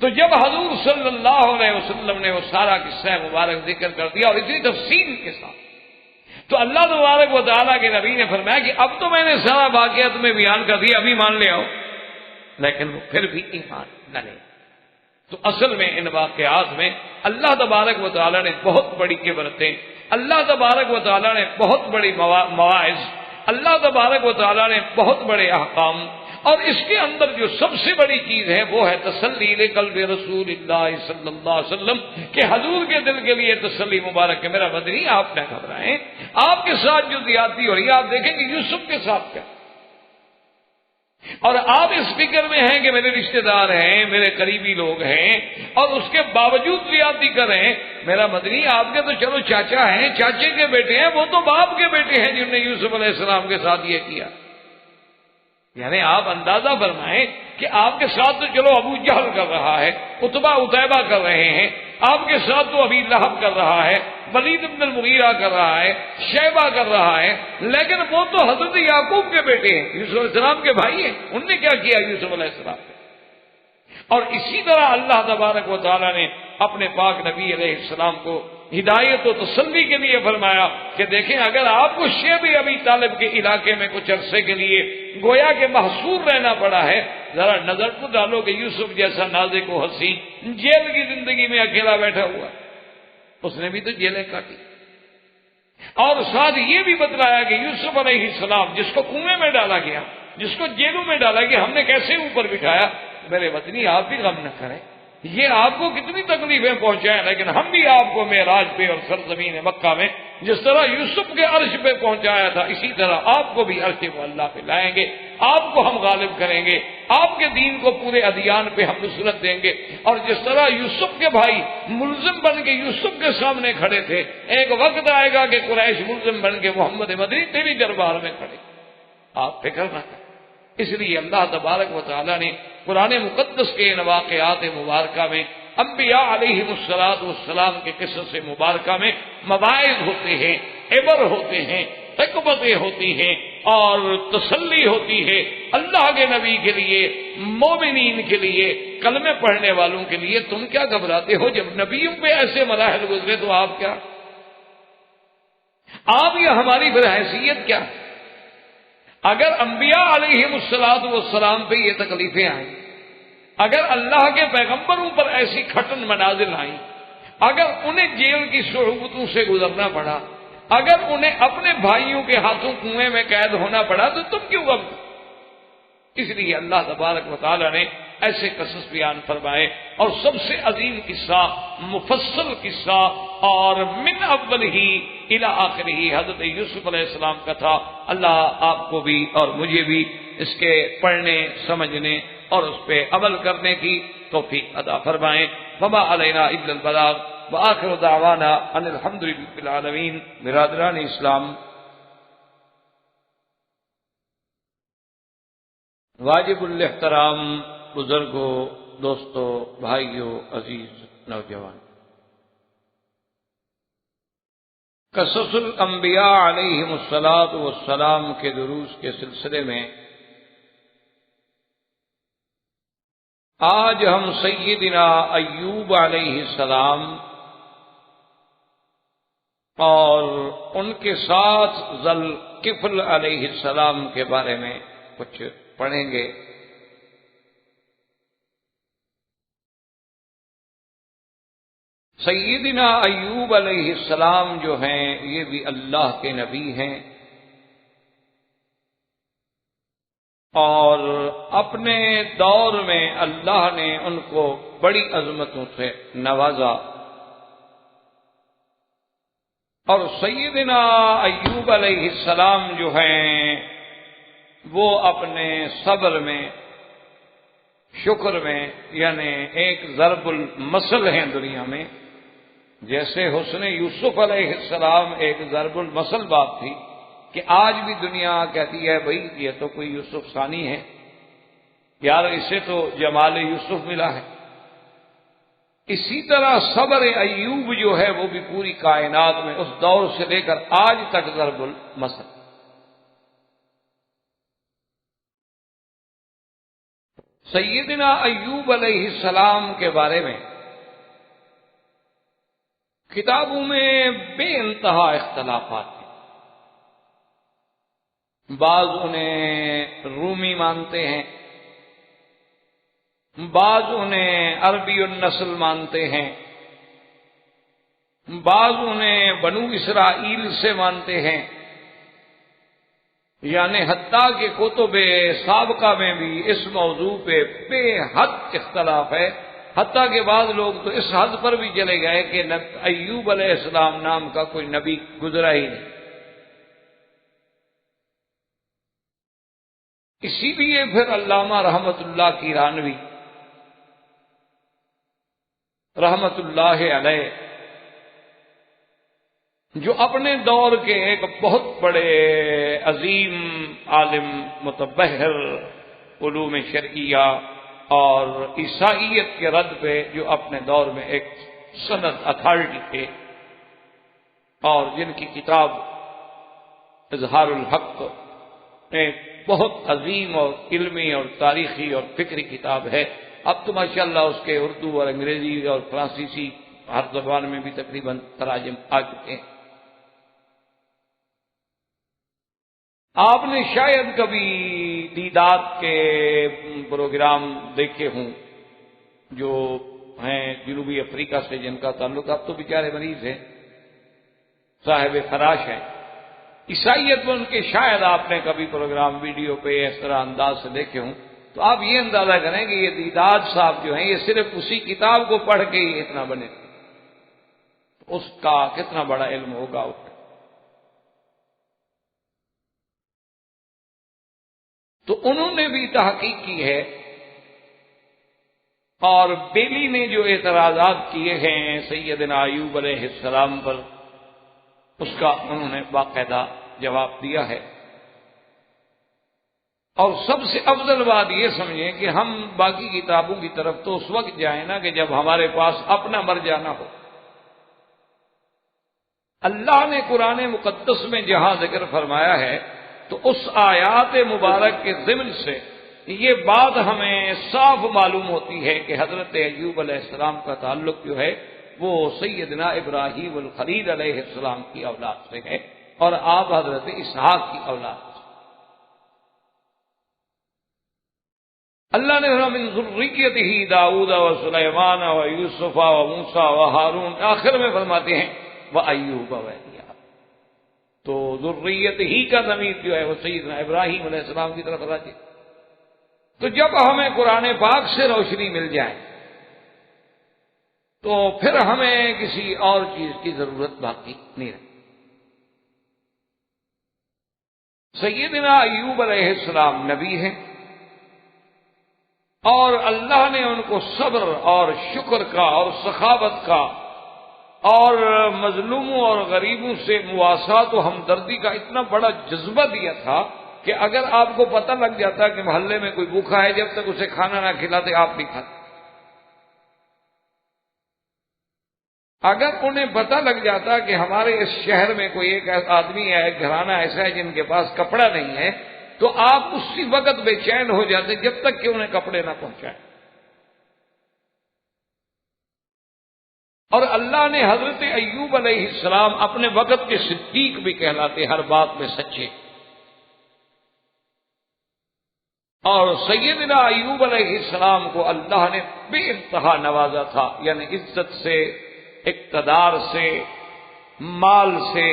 تو جب حضور صلی اللہ علیہ وسلم نے وہ سارا قصہ مبارک ذکر کر دیا اور اتنی تفصیل کے ساتھ، تو اللہ تبارک و تعالیٰ کے نبی نے فرمایا کہ اب تو میں نے سارا واقعہ تمہیں بیان کر دیا، ابھی مان لے آؤ، لیکن وہ پھر بھی ایمان نہ لے۔ تو اصل میں ان واقعات میں اللہ تبارک و تعالیٰ نے بہت بڑی عبرتیں، اللہ تبارک و تعالیٰ نے بہت بڑی مواعظ، اللہ تبارک و تعالیٰ نے بہت بڑے احکام، اور اس کے اندر جو سب سے بڑی چیز ہے وہ ہے تسلی قلب رسول اللہ صلی اللہ علیہ وسلم، کہ حضور کے دل کے لیے تسلی مبارک ہے میرا مدنی آپ نہ گھبرائیں، آپ کے ساتھ جو زیادتی ہو رہی ہے آپ دیکھیں گے یوسف کے ساتھ کیا، اور آپ اس فکر میں ہیں کہ میرے رشتہ دار ہیں، میرے قریبی لوگ ہیں، اور اس کے باوجود زیادتی کریں، میرا مدنی آپ کے تو چلو چاچا ہیں، چاچے کے بیٹے ہیں، وہ تو باپ کے بیٹے ہیں جنہوں نے یوسف علیہ السلام کے ساتھ یہ کیا۔ یعنی آپ اندازہ فرمائیں کہ آپ کے ساتھ تو چلو ابو جہل کر رہا ہے، عتبہ عتیبہ کر رہے ہیں، آپ کے ساتھ تو ابی لہب کر رہا ہے، ولید بن المغیرہ کر رہا ہے، شیبہ کر رہا ہے، لیکن وہ تو حضرت یعقوب کے بیٹے ہیں، یوسف علیہ السلام کے بھائی ہیں، انہوں نے کیا کیا یوسف علیہ السلام پہ؟ اور اسی طرح اللہ تبارک و تعالیٰ نے اپنے پاک نبی علیہ السلام کو ہدایت و تسلی کے لیے فرمایا کہ دیکھیں اگر آپ کو شیب ابی طالب کے علاقے میں کچھ عرصے کے لیے گویا کہ محصور رہنا پڑا ہے، ذرا نظر تو ڈالو کہ یوسف جیسا نازک و حسین جیل کی زندگی میں اکیلا بیٹھا ہوا، اس نے بھی تو جیلیں کاٹی، اور ساتھ یہ بھی بتلایا کہ یوسف علیہ السلام جس کو کنویں میں ڈالا گیا، جس کو جیلوں میں ڈالا گیا، ہم نے کیسے اوپر بٹھایا، میرے وطنی آپ بھی غم نہ کریں، یہ آپ کو کتنی تکلیفیں پہنچائیں، لیکن ہم بھی آپ کو معراج پہ اور سرزمین مکہ میں جس طرح یوسف کے عرش پہ پہنچایا تھا اسی طرح آپ کو بھی عرش معلیٰ پہ لائیں گے، آپ کو ہم غالب کریں گے، آپ کے دین کو پورے ادیان پہ ہم نصرت دیں گے، اور جس طرح یوسف کے بھائی ملزم بن کے یوسف کے سامنے کھڑے تھے، ایک وقت آئے گا کہ قریش ملزم بن کے محمد مدنی تیری دربار میں کھڑے، آپ فکر نہ کریں۔ اس لیے اللہ تبارک و تعالیٰ نے قرآن مقدس کے ان واقعات مبارکہ میں انبیاء علیہ السلام کے قصص مبارکہ میں مواعظ ہوتے ہیں، عبر ہوتے ہیں، حکمتیں ہوتی ہیں اور تسلی ہوتی ہے اللہ کے نبی کے لیے، مومنین کے لیے، کلمے پڑھنے والوں کے لیے۔ تم کیا گھبراتے ہو؟ جب نبیوں پہ ایسے مراحل گزرے تو آپ کیا، آپ یا ہماری پھر حیثیت کیا؟ اگر انبیاء علیہ السلام پہ یہ تکلیفیں آئیں، اگر اللہ کے پیغمبروں پر ایسی کھٹن منازل آئیں، اگر انہیں جیل کی صعوبتوں سے گزرنا پڑا، اگر انہیں اپنے بھائیوں کے ہاتھوں کنویں میں قید ہونا پڑا تو تم کیوں غم؟ اس لیے اللہ تبارک و تعالیٰ نے ایسے قصص بیان فرمائے، اور سب سے عظیم قصہ، مفصل قصہ اور من اول ہی الی آخر ہی حضرت یوسف علیہ السلام کا تھا۔ اللہ آپ کو بھی اور مجھے بھی اس کے پڑھنے، سمجھنے اور اس پہ عمل کرنے کی توفیق عطا فرمائیں۔ وما علینا الا البلاغ وآخر دعوانا ان الحمد للہ رب العالمین۔ برادران اسلام، واجب الاحترام بزرگوں، دوستوں، بھائیوں، عزیز نوجوان، قصص الانبیاء علیہم الصلاۃ والسلام کے دروس کے سلسلے میں آج ہم سیدنا ایوب علیہ السلام اور ان کے ساتھ ذوالکفل علیہ السلام کے بارے میں کچھ پڑھیں گے۔ سیدنا ایوب علیہ السلام جو ہیں یہ بھی اللہ کے نبی ہیں، اور اپنے دور میں اللہ نے ان کو بڑی عظمتوں سے نوازا، اور سیدنا ایوب علیہ السلام جو ہیں وہ اپنے صبر میں، شکر میں، یعنی ایک ضرب المثل ہیں دنیا میں، جیسے حسن یوسف علیہ السلام ایک ضرب المثل بات تھی کہ آج بھی دنیا کہتی ہے بھئی یہ تو کوئی یوسف ثانی ہے، یار اسے تو جمال یوسف ملا ہے۔ اسی طرح صبر ایوب جو ہے وہ بھی پوری کائنات میں اس دور سے لے کر آج تک ضرب المثل۔ سیدنا ایوب علیہ السلام کے بارے میں کتابوں میں بے انتہا اختلافات ہیں۔ بعض انہیں رومی مانتے ہیں، بعض انہیں عربی النسل مانتے ہیں، بعض انہیں بنو اسرائیل سے مانتے ہیں، یعنی حتیٰ کہ کتب سابقہ میں بھی اس موضوع پہ بے حد اختلاف ہے، حتیٰ کہ بعض لوگ تو اس حد پر بھی چلے گئے کہ ایوب علیہ السلام نام کا کوئی نبی گزرا ہی نہیں۔ اسی لیے پھر علامہ رحمت اللہ کیرانوی رحمت اللہ علیہ، جو اپنے دور کے ایک بہت بڑے عظیم عالم، متبحر علوم شرعیہ اور عیسائیت کے رد پہ جو اپنے دور میں ایک سند اتھارٹی تھے، اور جن کی کتاب اظہار الحق ایک بہت عظیم اور علمی اور تاریخی اور فکری کتاب ہے۔ اب تو ماشاءاللہ اس کے اردو اور انگریزی اور فرانسیسی ہر زبان میں بھی تقریباً تراجم آ چکے ہیں۔ آپ نے شاید کبھی دیدات کے پروگرام دیکھے ہوں، جو ہیں جنوبی افریقہ سے، جن کا تعلق، اب تو بیچارے مریض ہیں، صاحب فراش ہیں، عیسائیت میں ان کے شاید آپ نے کبھی پروگرام ویڈیو پہ اس طرح انداز سے دیکھے ہوں، تو آپ یہ اندازہ کریں کہ یہ دیدات صاحب جو ہیں یہ صرف اسی کتاب کو پڑھ کے ہی اتنا بنے، اس کا کتنا بڑا علم ہوگا اس کا۔ تو انہوں نے بھی تحقیق کی ہے، اور بیلی نے جو اعتراضات کیے ہیں سیدنا ایوب علیہ السلام پر، اس کا انہوں نے باقاعدہ جواب دیا ہے۔ اور سب سے افضل بات یہ سمجھیں کہ ہم باقی کتابوں کی طرف تو اس وقت جائیں نا کہ جب ہمارے پاس اپنا مرجع نہ ہو۔ اللہ نے قرآن مقدس میں جہاں ذکر فرمایا ہے تو اس آیات مبارک کے ضمن سے یہ بات ہمیں صاف معلوم ہوتی ہے کہ حضرت ایوب علیہ السلام کا تعلق جو ہے وہ سیدنا ابراہیم الخلیل علیہ السلام کی اولاد سے ہے، اور آپ حضرت اسحاق کی اولاد سے۔ اللہ نے من ذریتہ داؤد و سلیمان و یوسف و موسیٰ و ہارون، آخر میں فرماتے ہیں وَأَيُّوبَ وَإِلْيَاسَ، تو ذریت ہی کا ضمیر جو ہے وہ سیدنا ابراہیم علیہ السلام کی طرف راجع۔ تو جب ہمیں قرآن پاک سے روشنی مل جائے تو پھر ہمیں کسی اور چیز کی ضرورت باقی نہیں رہتی۔ سیدنا ایوب علیہ السلام نبی ہیں، اور اللہ نے ان کو صبر اور شکر کا اور سخاوت کا اور مظلوموں اور غریبوں سے مواسات و ہمدردی کا اتنا بڑا جذبہ دیا تھا کہ اگر آپ کو پتہ لگ جاتا کہ محلے میں کوئی بھوکا ہے، جب تک اسے کھانا نہ کھلاتے آپ نہیں کھاتے۔ اگر انہیں پتہ لگ جاتا کہ ہمارے اس شہر میں کوئی ایک آدمی ہے، ایک گھرانہ ایسا ہے جن کے پاس کپڑا نہیں ہے، تو آپ اسی وقت بے چین ہو جاتے جب تک کہ انہیں کپڑے نہ پہنچائیں۔ اور اللہ نے حضرت ایوب علیہ السلام اپنے وقت کے صدیق بھی کہلاتے، ہر بات میں سچے۔ اور سیدنا ایوب علیہ السلام کو اللہ نے بے انتہا نوازا تھا، یعنی عزت سے، اقتدار سے، مال سے،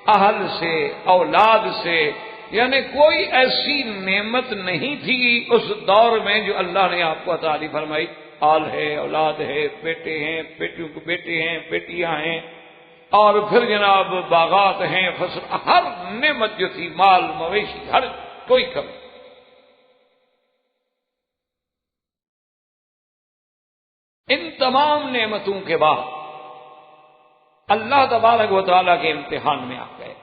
اہل سے، اولاد سے، یعنی کوئی ایسی نعمت نہیں تھی اس دور میں جو اللہ نے آپ کو عطا نہیں فرمائی۔ آل ہے، اولاد ہے، بیٹے ہیں، بیٹیوں کو بیٹے ہیں، بیٹیاں ہیں، اور پھر جناب باغات ہیں، فصل، ہر نعمت جو تھی، مال مویشی، ہر کوئی کمی۔ ان تمام نعمتوں کے بعد اللہ تبارک و تعالیٰ کے امتحان میں آ گئے،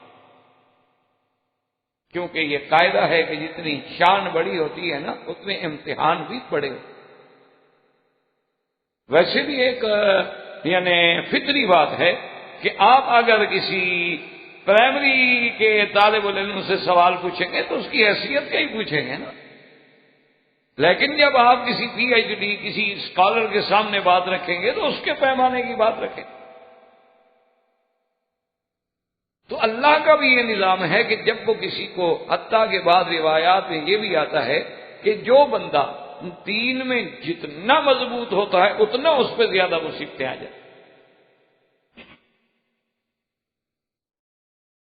کیونکہ یہ قاعدہ ہے کہ جتنی شان بڑی ہوتی ہے نا اتنے امتحان بھی بڑے ہوتے ہیں۔ ویسے بھی ایک یعنی فطری بات ہے کہ آپ اگر کسی پرائمری کے طالب العلم سے سوال پوچھیں گے تو اس کی حیثیت کا ہی پوچھیں گے نا، لیکن جب آپ کسی پی ایچ ڈی، کسی اسکالر کے سامنے بات رکھیں گے تو اس کے پیمانے کی بات رکھیں۔ تو اللہ کا بھی یہ نظام ہے کہ جب وہ کسی کو، حتیٰ کے بعد روایات میں یہ بھی آتا ہے کہ جو بندہ دین میں جتنا مضبوط ہوتا ہے اتنا اس پہ زیادہ مصیبتیں آ جاتی،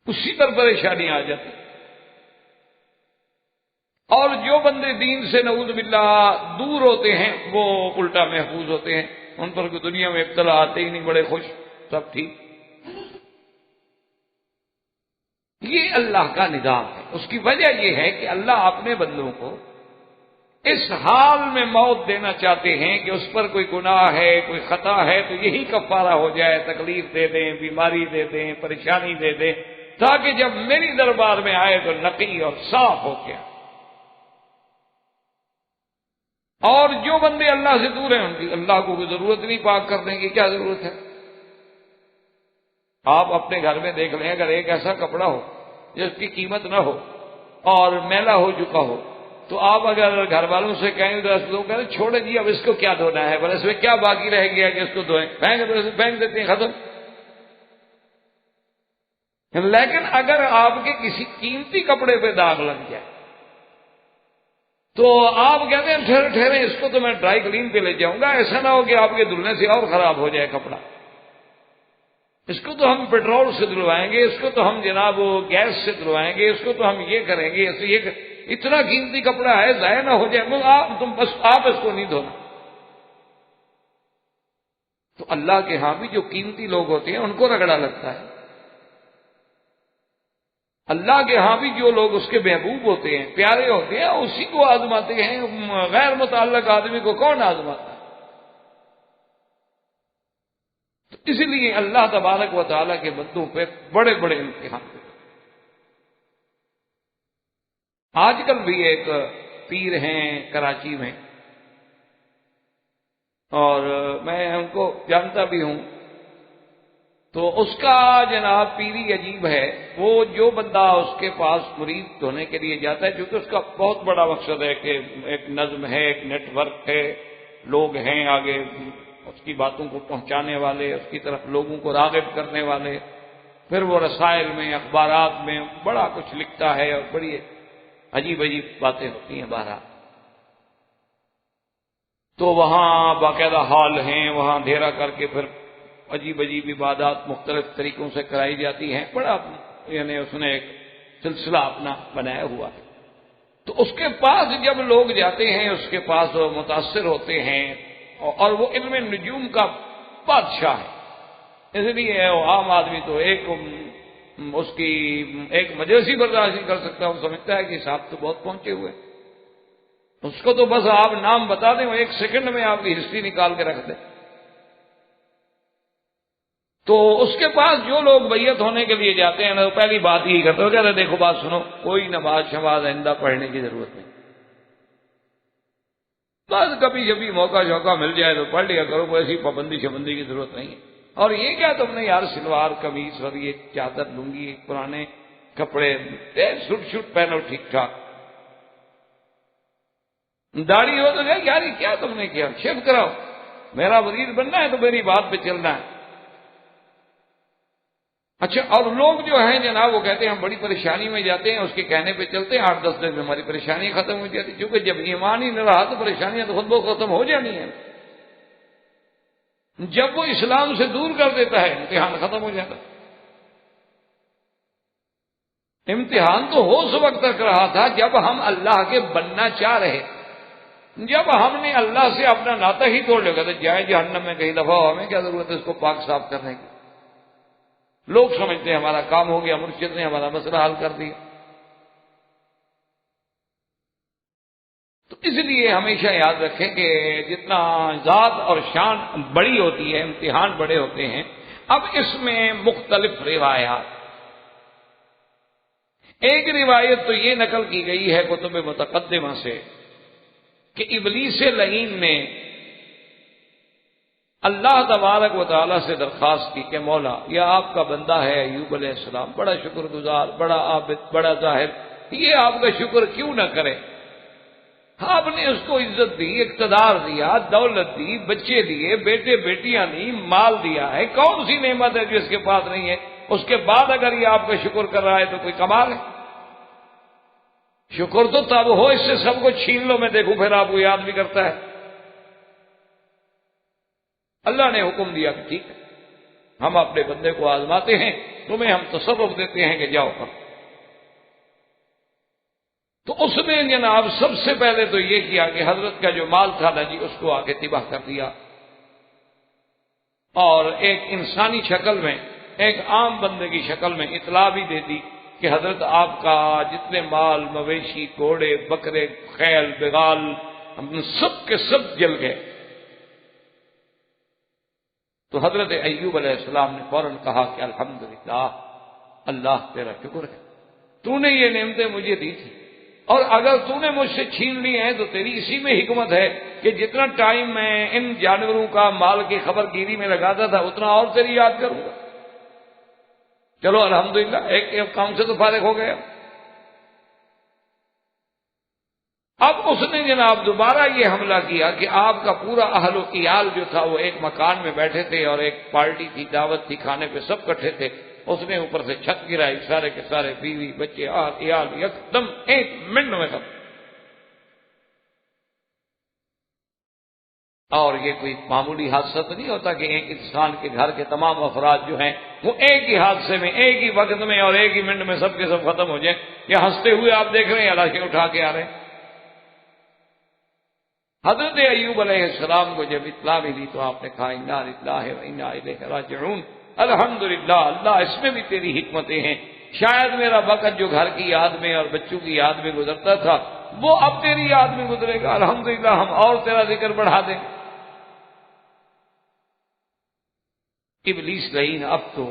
اسی پر پریشانی آ جاتی۔ اور جو بندے دین سے نعوذ باللہ دور ہوتے ہیں وہ الٹا محفوظ ہوتے ہیں، ان پر کوئی دنیا میں ابتلا آتے ہی نہیں، بڑے خوش، سب ٹھیک۔ یہ اللہ کا نظام ہے۔ اس کی وجہ یہ ہے کہ اللہ اپنے بندوں کو اس حال میں موت دینا چاہتے ہیں کہ اس پر کوئی گناہ ہے، کوئی خطا ہے تو یہی کفارہ ہو جائے، تکلیف دے دیں، بیماری دے دیں، پریشانی دے دیں، تاکہ جب میری دربار میں آئے تو نقی اور صاف ہو کے آئے۔ اور جو بندے اللہ سے دور ہیں ان کی اللہ کو کوئی ضرورت نہیں پاک کرنے کی، کیا ضرورت ہے؟ آپ اپنے گھر میں دیکھ لیں، اگر ایک ایسا کپڑا ہو جس کی قیمت نہ ہو اور میلا ہو چکا ہو تو آپ اگر گھر والوں سے کہیں تو لوگ کہتے ہیں چھوڑے جی اب اس کو کیا دھونا ہے، بولے اس میں کیا باقی رہ گیا کہ اس کو دھوئیں، پھینک دیتے ہیں، ختم۔ لیکن اگر آپ کے کسی قیمتی کپڑے پہ داغ لگ جائے تو آپ کہتے ہیں ٹھہرے اس کو تو میں ڈرائی کلین پہ لے جاؤں گا، ایسا نہ ہو کہ آپ کے دھلنے سے اور خراب ہو جائے کپڑا، اس کو تو ہم پیٹرول سے دھلوائیں گے، اس کو تو ہم جناب گیس سے دھلوائیں گے، اس کو تو ہم یہ کریں گے، ایسے یہ اتنا قیمتی کپڑا ہے ضائع نہ ہو جائے، آپ اس کو نہیں دھونا۔ تو اللہ کے ہاں بھی جو قیمتی لوگ ہوتے ہیں ان کو رگڑا لگتا ہے، اللہ کے ہاں بھی جو لوگ اس کے محبوب ہوتے ہیں، پیارے ہوتے ہیں، اسی کو آزماتے ہیں۔ غیر متعلق آدمی کو کون آزماتا ہے؟ تو اس لیے اللہ تبارک و تعالیٰ کے بندوں پہ بڑے بڑے امتحان ہوتے ہیں۔ آج کل بھی ایک پیر ہیں کراچی میں، اور میں ان کو جانتا بھی ہوں، تو اس کا جناب پیری عجیب ہے۔ وہ جو بندہ اس کے پاس مرید ہونے کے لیے جاتا ہے، چونکہ اس کا بہت بڑا مقصد ہے کہ ایک نظم ہے، ایک نیٹ ورک ہے، لوگ ہیں آگے اس کی باتوں کو پہنچانے والے، اس کی طرف لوگوں کو راغب کرنے والے، پھر وہ رسائل میں، اخبارات میں بڑا کچھ لکھتا ہے اور بڑی عجیب عجیب باتیں ہوتی ہیں باہر۔ تو وہاں باقاعدہ ہال ہیں، وہاں اندھیرا کر کے پھر عجیب عجیب عبادات مختلف طریقوں سے کرائی جاتی ہیں، بڑا یعنی اس نے ایک سلسلہ اپنا بنایا ہوا ہے۔ تو اس کے پاس جب لوگ جاتے ہیں، اس کے پاس متاثر ہوتے ہیں، اور وہ علم نجوم کا بادشاہ ہے، اس لیے وہ عام آدمی تو اس کی ایک مجلسی برداشت نہیں کر سکتا، وہ سمجھتا ہے کہ صاحب تو بہت پہنچے ہوئے، اس کو تو بس آپ نام بتا دیں، وہ ایک سیکنڈ میں آپ کی ہسٹری نکال کے رکھ دیں۔ تو اس کے پاس جو لوگ بیعت ہونے کے لیے جاتے ہیں نا، تو پہلی بات یہی کرتے ہو، کہتے ہیں دیکھو بات سنو، کوئی نماز شماز آئندہ پڑھنے کی ضرورت نہیں، بس کبھی جبھی موقع شوقع مل جائے تو پڑھ لیا کرو، کوئی ایسی پابندی شبندی کی ضرورت نہیں ہے۔ اور یہ کیا تم نے یار سلوار قمیص اور یہ چادر لنگی پرانے کپڑے سٹ شٹ پہنو ٹھیک ٹھاک، داڑھی ہو تو یار یہ کیا تم نے کیا، شیو کراؤ، میرا وزیر بننا ہے تو میری بات پہ چلنا ہے۔ اچھا، اور لوگ جو ہیں جناب وہ کہتے ہیں ہم بڑی پریشانی میں جاتے ہیں، اس کے کہنے پہ چلتے ہیں، 8-10 دن میں ہماری پریشانی ختم ہو جاتی، کیونکہ جب ایمان ہی نہ رہا تو پریشانیاں تو خود بخود ختم ہو جانی ہیں۔ جب وہ اسلام سے دور کر دیتا ہے امتحان ختم ہو جاتا۔ امتحان تو ہو اس وقت تک رہا تھا جب ہم اللہ کے بننا چاہ رہے، جب ہم نے اللہ سے اپنا ناطہ ہی توڑ لیا تو جائے جہنم میں کہیں دفعہ ہو، ہمیں کیا ضرورت ہے اس کو پاک صاف کرنے کی۔ لوگ سمجھتے ہیں ہمارا کام ہو گیا، مرشد نے ہمارا مسئلہ حل کر دیا۔ تو اس لیے ہمیشہ یاد رکھیں کہ جتنا ذات اور شان بڑی ہوتی ہے امتحان بڑے ہوتے ہیں۔ اب اس میں مختلف روایات، ایک روایت تو یہ نقل کی گئی ہے کتب متقدمہ سے کہ ابلیس لعین نے اللہ تبارک و تعالیٰ سے درخواست کی کہ مولا، یہ آپ کا بندہ ہے ایوب علیہ السلام، بڑا شکر گزار، بڑا عابد، بڑا زاہد، یہ آپ کا شکر کیوں نہ کرے؟ آپ نے اس کو عزت دی، اقتدار دیا، دولت دی، بچے دیے، بیٹے بیٹیاں دی، مال دیا ہے، کون سی نعمت ہے جو اس کے پاس نہیں ہے؟ اس کے بعد اگر یہ آپ کا شکر کر رہا ہے تو کوئی کمال ہے؟ شکر تو تب ہو اس سے سب کو چھین لو، میں دیکھوں پھر آپ کو یاد بھی کرتا ہے۔ اللہ نے حکم دیا کہ ٹھیک ہے، ہم اپنے بندے کو آزماتے ہیں، تمہیں ہم تصرف دیتے ہیں کہ جاؤ کرو۔ تو اس نے جناب سب سے پہلے تو یہ کیا کہ حضرت کا جو مال تھا نا جی اس کو آگے تباہ کر دیا، اور ایک انسانی شکل میں، ایک عام بندے کی شکل میں اطلاع بھی دے دی کہ حضرت آپ کا جتنے مال، مویشی، گھوڑے، بکرے، خیل، بغال، سب کے سب جل گئے۔ تو حضرت ایوب علیہ السلام نے فوراً کہا کہ الحمدللہ، اللہ تیرا شکر ہے، تو نے یہ نعمتیں مجھے دی تھی، اور اگر تو نے مجھ سے چھین لی ہیں تو تیری اسی میں حکمت ہے کہ جتنا ٹائم میں ان جانوروں کا مال کی خبر گیری میں لگاتا تھا اتنا اور تیری یاد کروں گا۔ چلو الحمدللہ، ایک کام سے تو فارغ ہو گیا۔ اب اس نے جناب دوبارہ یہ حملہ کیا کہ آپ کا پورا اہل و عیال جو تھا وہ ایک مکان میں بیٹھے تھے، اور ایک پارٹی تھی، دعوت تھی، کھانے پہ سب کٹھے تھے، اس نے اوپر سے چھت گرائی، سارے کے سارے بیوی بچے عیال ایک دم ایک منٹ میں ختم۔ اور یہ کوئی معمولی حادثہ تو نہیں ہوتا کہ ایک انسان کے گھر کے تمام افراد جو ہیں وہ ایک ہی حادثے میں، ایک ہی وقت میں اور ایک ہی منٹ میں سب کے سب ختم ہو جائیں۔ یہ ہنستے ہوئے آپ دیکھ رہے ہیں لاشیں اٹھا کے آ رہے ہیں۔ حضرت ایوب علیہ السلام کو جب اطلاع ملی تو آپ نے کہا انا للہ و انا الیہ راجعون، الحمدللہ، اللہ اس میں بھی تیری حکمتیں ہیں، شاید میرا وقت جو گھر کی یاد میں اور بچوں کی یاد میں گزرتا تھا وہ اب تیری یاد میں گزرے گا، الحمدللہ، ہم اور تیرا ذکر بڑھا دیں۔ ابلیس لعین اب تو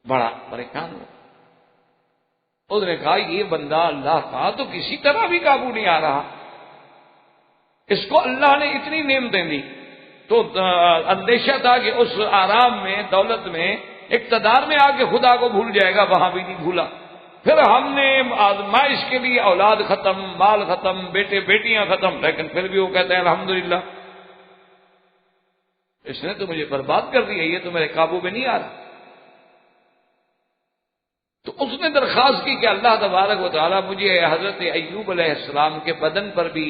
بڑا پریشان ہو، اس نے کہا یہ بندہ اللہ کا تو کسی طرح بھی قابو نہیں آ رہا، اس کو اللہ نے اتنی نعمتیں دی، تو اندیشہ تھا کہ اس آرام میں، دولت میں، اقتدار میں آ کے خدا کو بھول جائے گا، وہاں بھی نہیں بھولا۔ پھر ہم نے آزمائش کے لیے اولاد ختم، مال ختم، بیٹے بیٹیاں ختم، لیکن پھر بھی وہ کہتے ہیں الحمدللہ، اس نے تو مجھے برباد کر دیا، یہ تو میرے قابو میں نہیں آ رہا۔ تو اس نے درخواست کی کہ اللہ تبارک و تعالیٰ مجھے حضرت ایوب علیہ السلام کے بدن پر بھی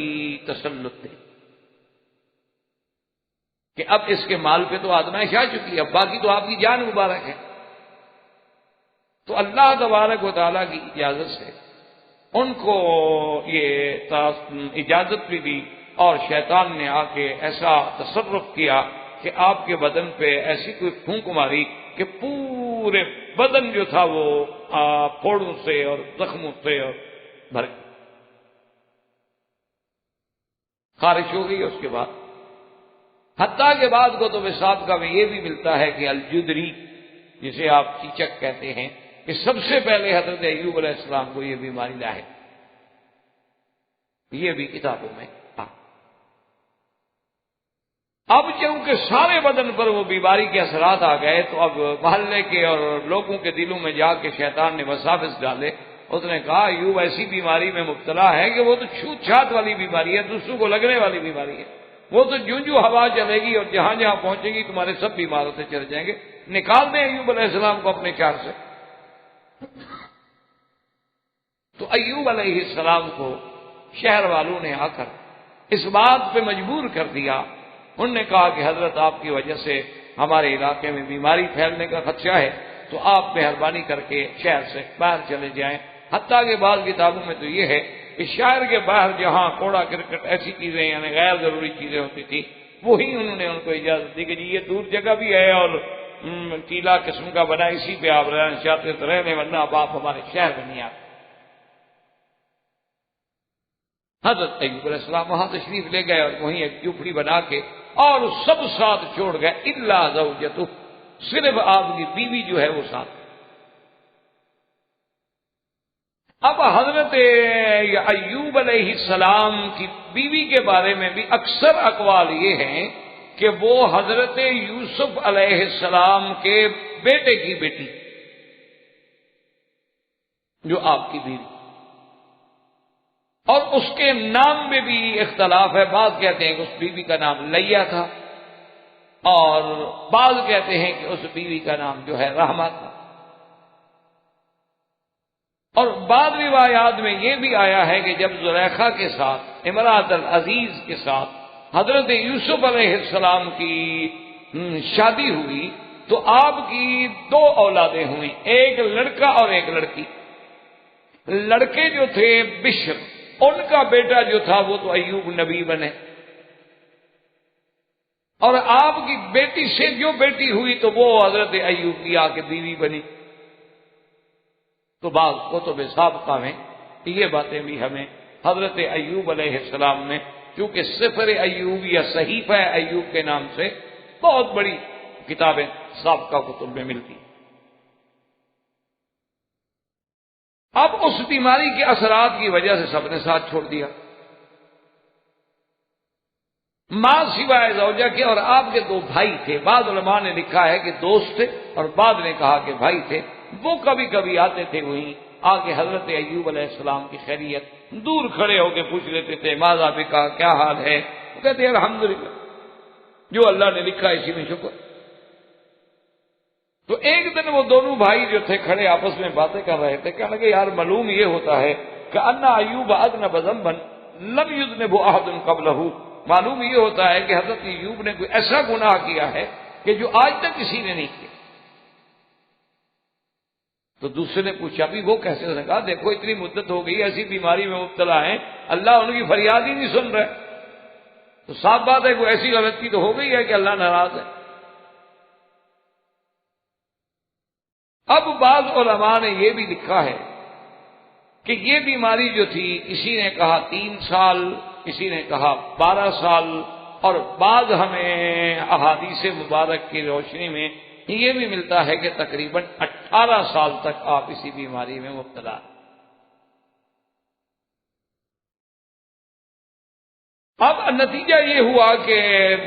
تسلط دے، کہ اب اس کے مال پہ تو آزمائش آ چکی ہے، اب باقی تو آپ کی جان مبارک ہے۔ تو اللہ تبارک و تعالیٰ کی اجازت سے ان کو یہ اجازت بھی دی، اور شیطان نے آ کے ایسا تصرف کیا کہ آپ کے بدن پہ ایسی کوئی پھونک ماری کہ پورے بدن جو تھا وہ پھوڑوں سے اور زخموں سے اور بھر گیا، خارش ہو گئی۔ اس کے بعد حتیٰ کے بعد کو تو سابقہ میں یہ بھی ملتا ہے کہ الجدری، جسے آپ چیچک کہتے ہیں، کہ سب سے پہلے حضرت ایوب علیہ السلام کو یہ بیماری لاحق، یہ بھی کتابوں میں۔ اب چونکہ سارے بدن پر وہ بیماری کے اثرات آ گئے تو اب محلے کے اور لوگوں کے دلوں میں جا کے شیطان نے وساوس ڈالے. اس نے کہا ایوب ایسی بیماری میں مبتلا ہے کہ وہ تو چھوت چھات والی بیماری ہے، دوسروں کو لگنے والی بیماری ہے. وہ تو جو ہوا چلے گی اور جہاں جہاں پہنچے گی تمہارے سب بیماروں سے چل جائیں گے. نکال دیں ایوب علیہ السلام کو اپنے چار سے. تو ایوب علیہ السلام کو شہر والوں نے آ کر اس بات پہ مجبور کر دیا. انہوں نے کہا کہ حضرت آپ کی وجہ سے ہمارے علاقے میں بیماری پھیلنے کا خدشہ ہے، تو آپ مہربانی کر کے شہر سے باہر چلے جائیں. حتیٰ کہ بعض کتابوں میں تو یہ ہے کہ شہر کے باہر جہاں کوڑا کرکٹ ایسی چیزیں یعنی غیر ضروری چیزیں ہوتی تھی وہی انہوں نے ان کو اجازت دی کہ جی یہ دور جگہ بھی ہے اور ٹیلا قسم کا بنا، اسی پہ آپ رہنا چاہتے تو رہنے، ورنہ اب آپ ہمارے شہر میں نہیں آتے. حضرت ایوب علیہ السلام وہاں تشریف لے گئے اور وہیں ایک جھوپڑی بنا کے اور سب ساتھ چھوڑ گئے الا زوجتہ، صرف آپ کی بیوی جو ہے وہ ساتھ. اب حضرت ایوب علیہ السلام کی بیوی کے بارے میں بھی اکثر اقوال یہ ہیں کہ وہ حضرت یوسف علیہ السلام کے بیٹے کی بیٹی جو آپ کی بیوی، اور اس کے نام میں بھی اختلاف ہے. بعض کہتے ہیں کہ اس بیوی کا نام لیا تھا اور بعض کہتے ہیں کہ اس بیوی کا نام جو ہے رحمہ تھا. اور بعض روایات میں یہ بھی آیا ہے کہ جب زلیخا کے ساتھ امرأۃ العزیز کے ساتھ حضرت یوسف علیہ السلام کی شادی ہوئی تو آپ کی دو اولادیں ہوئیں، ایک لڑکا اور ایک لڑکی. لڑکے جو تھے بشر، ان کا بیٹا جو تھا وہ تو ایوب نبی بنے، اور آپ کی بیٹی سے جو بیٹی ہوئی تو وہ حضرت ایوب کی آ کے بیوی بنی. تو بعض کتب سابقہ میں یہ باتیں بھی ہمیں حضرت ایوب علیہ السلام نے، چونکہ سفر ایوب یا صحیفہ ایوب کے نام سے بہت بڑی کتابیں سابقہ کتب میں ملتی. اب اس بیماری کے اثرات کی وجہ سے سب نے ساتھ چھوڑ دیا، ماں سوائے زوجہ کے، اور آپ کے دو بھائی تھے. بعض علماء نے لکھا ہے کہ دوست تھے اور بعض نے کہا کہ بھائی تھے. وہ کبھی کبھی آتے تھے وہیں آ کے حضرت ایوب علیہ السلام کی خیریت دور کھڑے ہو کے پوچھ لیتے تھے، ماذا بکا، کیا حال ہے؟ وہ کہتے ہیں الحمدللہ، جو اللہ نے لکھا اسی میں شکر. تو ایک دن وہ دونوں بھائی جو تھے کھڑے آپس میں باتیں کر رہے تھے، کہنے لگے یار معلوم یہ ہوتا ہے کہ ان ایوب اذنب ذنبا لم یذنبه احد قبلہ، معلوم یہ ہوتا ہے کہ حضرت ایوب نے کوئی ایسا گناہ کیا ہے کہ جو آج تک کسی نے نہیں کیا. تو دوسرے نے پوچھا بھی وہ کیسے؟ اس نے کہا دیکھو اتنی مدت ہو گئی ایسی بیماری میں مبتلا ہیں، اللہ ان کی فریاد ہی نہیں سن رہا. تو صاف بات ہے کوئی ایسی غلطی تو ہو گئی ہے کہ اللہ ناراض ہے. اب بعض علماء نے یہ بھی لکھا ہے کہ یہ بیماری جو تھی، کسی نے کہا 3 سال، کسی نے کہا 12 سال، اور بعض ہمیں احادیث مبارک کی روشنی میں یہ بھی ملتا ہے کہ تقریباً 18 سال تک آپ اسی بیماری میں مبتلا. اب نتیجہ یہ ہوا کہ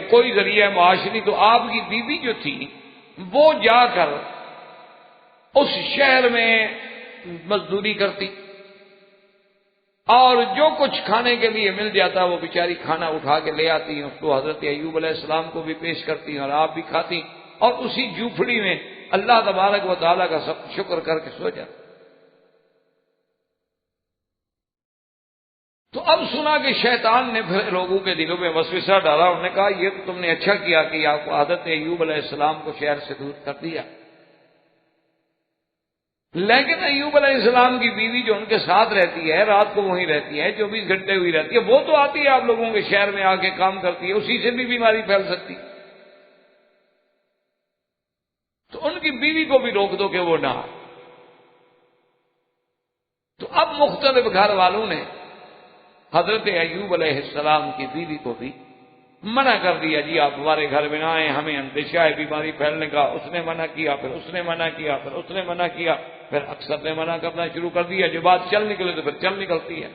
کوئی ذریعہ معاشی تو آپ کی بیوی جو تھی وہ جا کر اس شہر میں مزدوری کرتی اور جو کچھ کھانے کے لیے مل جاتا وہ بیچاری کھانا اٹھا کے لے آتی، اس کو حضرت ایوب علیہ السلام کو بھی پیش کرتی اور آپ بھی کھاتی، اور اسی جھوپڑی میں اللہ تبارک و تعالیٰ کا سب شکر کر کے سو جاتا. تو اب سنا کہ شیطان نے پھر لوگوں کے دلوں میں وسوسہ ڈالا. انہوں نے کہا یہ تو تم نے اچھا کیا کہ آپ کو حضرت ایوب علیہ السلام کو شہر سے دور کر دیا، لیکن ایوب علیہ السلام کی بیوی جو ان کے ساتھ رہتی ہے، رات کو وہیں رہتی ہے، 24 گھنٹے ہوئی رہتی ہے، وہ تو آتی ہے آپ لوگوں کے شہر میں آ کے کام کرتی ہے، اسی سے بھی بیماری پھیل سکتی. تو ان کی بیوی کو بھی روک دو کہ وہ نہ آئے. تو اب مختلف گھر والوں نے حضرت ایوب علیہ السلام کی بیوی کو بھی منع کر دیا، جی آپ ہمارے گھر میں نہ آئیں، ہمیں اندیشہ ہے بیماری پھیلنے کا. اس نے منع کیا، پھر اس نے منع کیا، پھر اس نے منع کیا، پھر اکثر نے منع کرنا شروع کر دیا. جو بات چل نکلے تو پھر چل نکلتی ہے.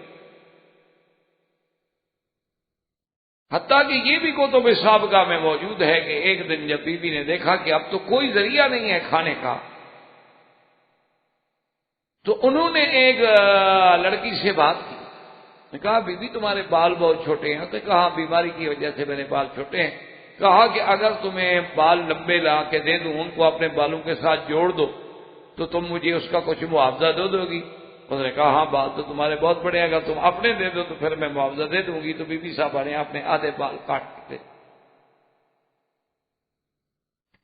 حتیٰ کہ یہ بھی کتب سابقہ میں موجود ہے کہ ایک دن جب بی بی نے دیکھا کہ اب تو کوئی ذریعہ نہیں ہے کھانے کا، تو انہوں نے ایک لڑکی سے بات کی، نے کہا بی بی تمہارے بال بہت چھوٹے ہیں، تو کہا بیماری کی وجہ سے میرے بال چھوٹے ہیں، کہا کہ اگر تمہیں بال لمبے لا کے دے دوں، ان کو اپنے بالوں کے ساتھ جوڑ دو تو تم مجھے اس کا کچھ معاوضہ دو گی؟ اس نے کہا ہاں بال تو تمہارے بہت بڑے ہیں، اگر تم اپنے دے دو تو پھر میں معاوضہ دے دوں گی۔ تو بی بی صاحبہ نے اپنے آدھے بال کاٹ دیتے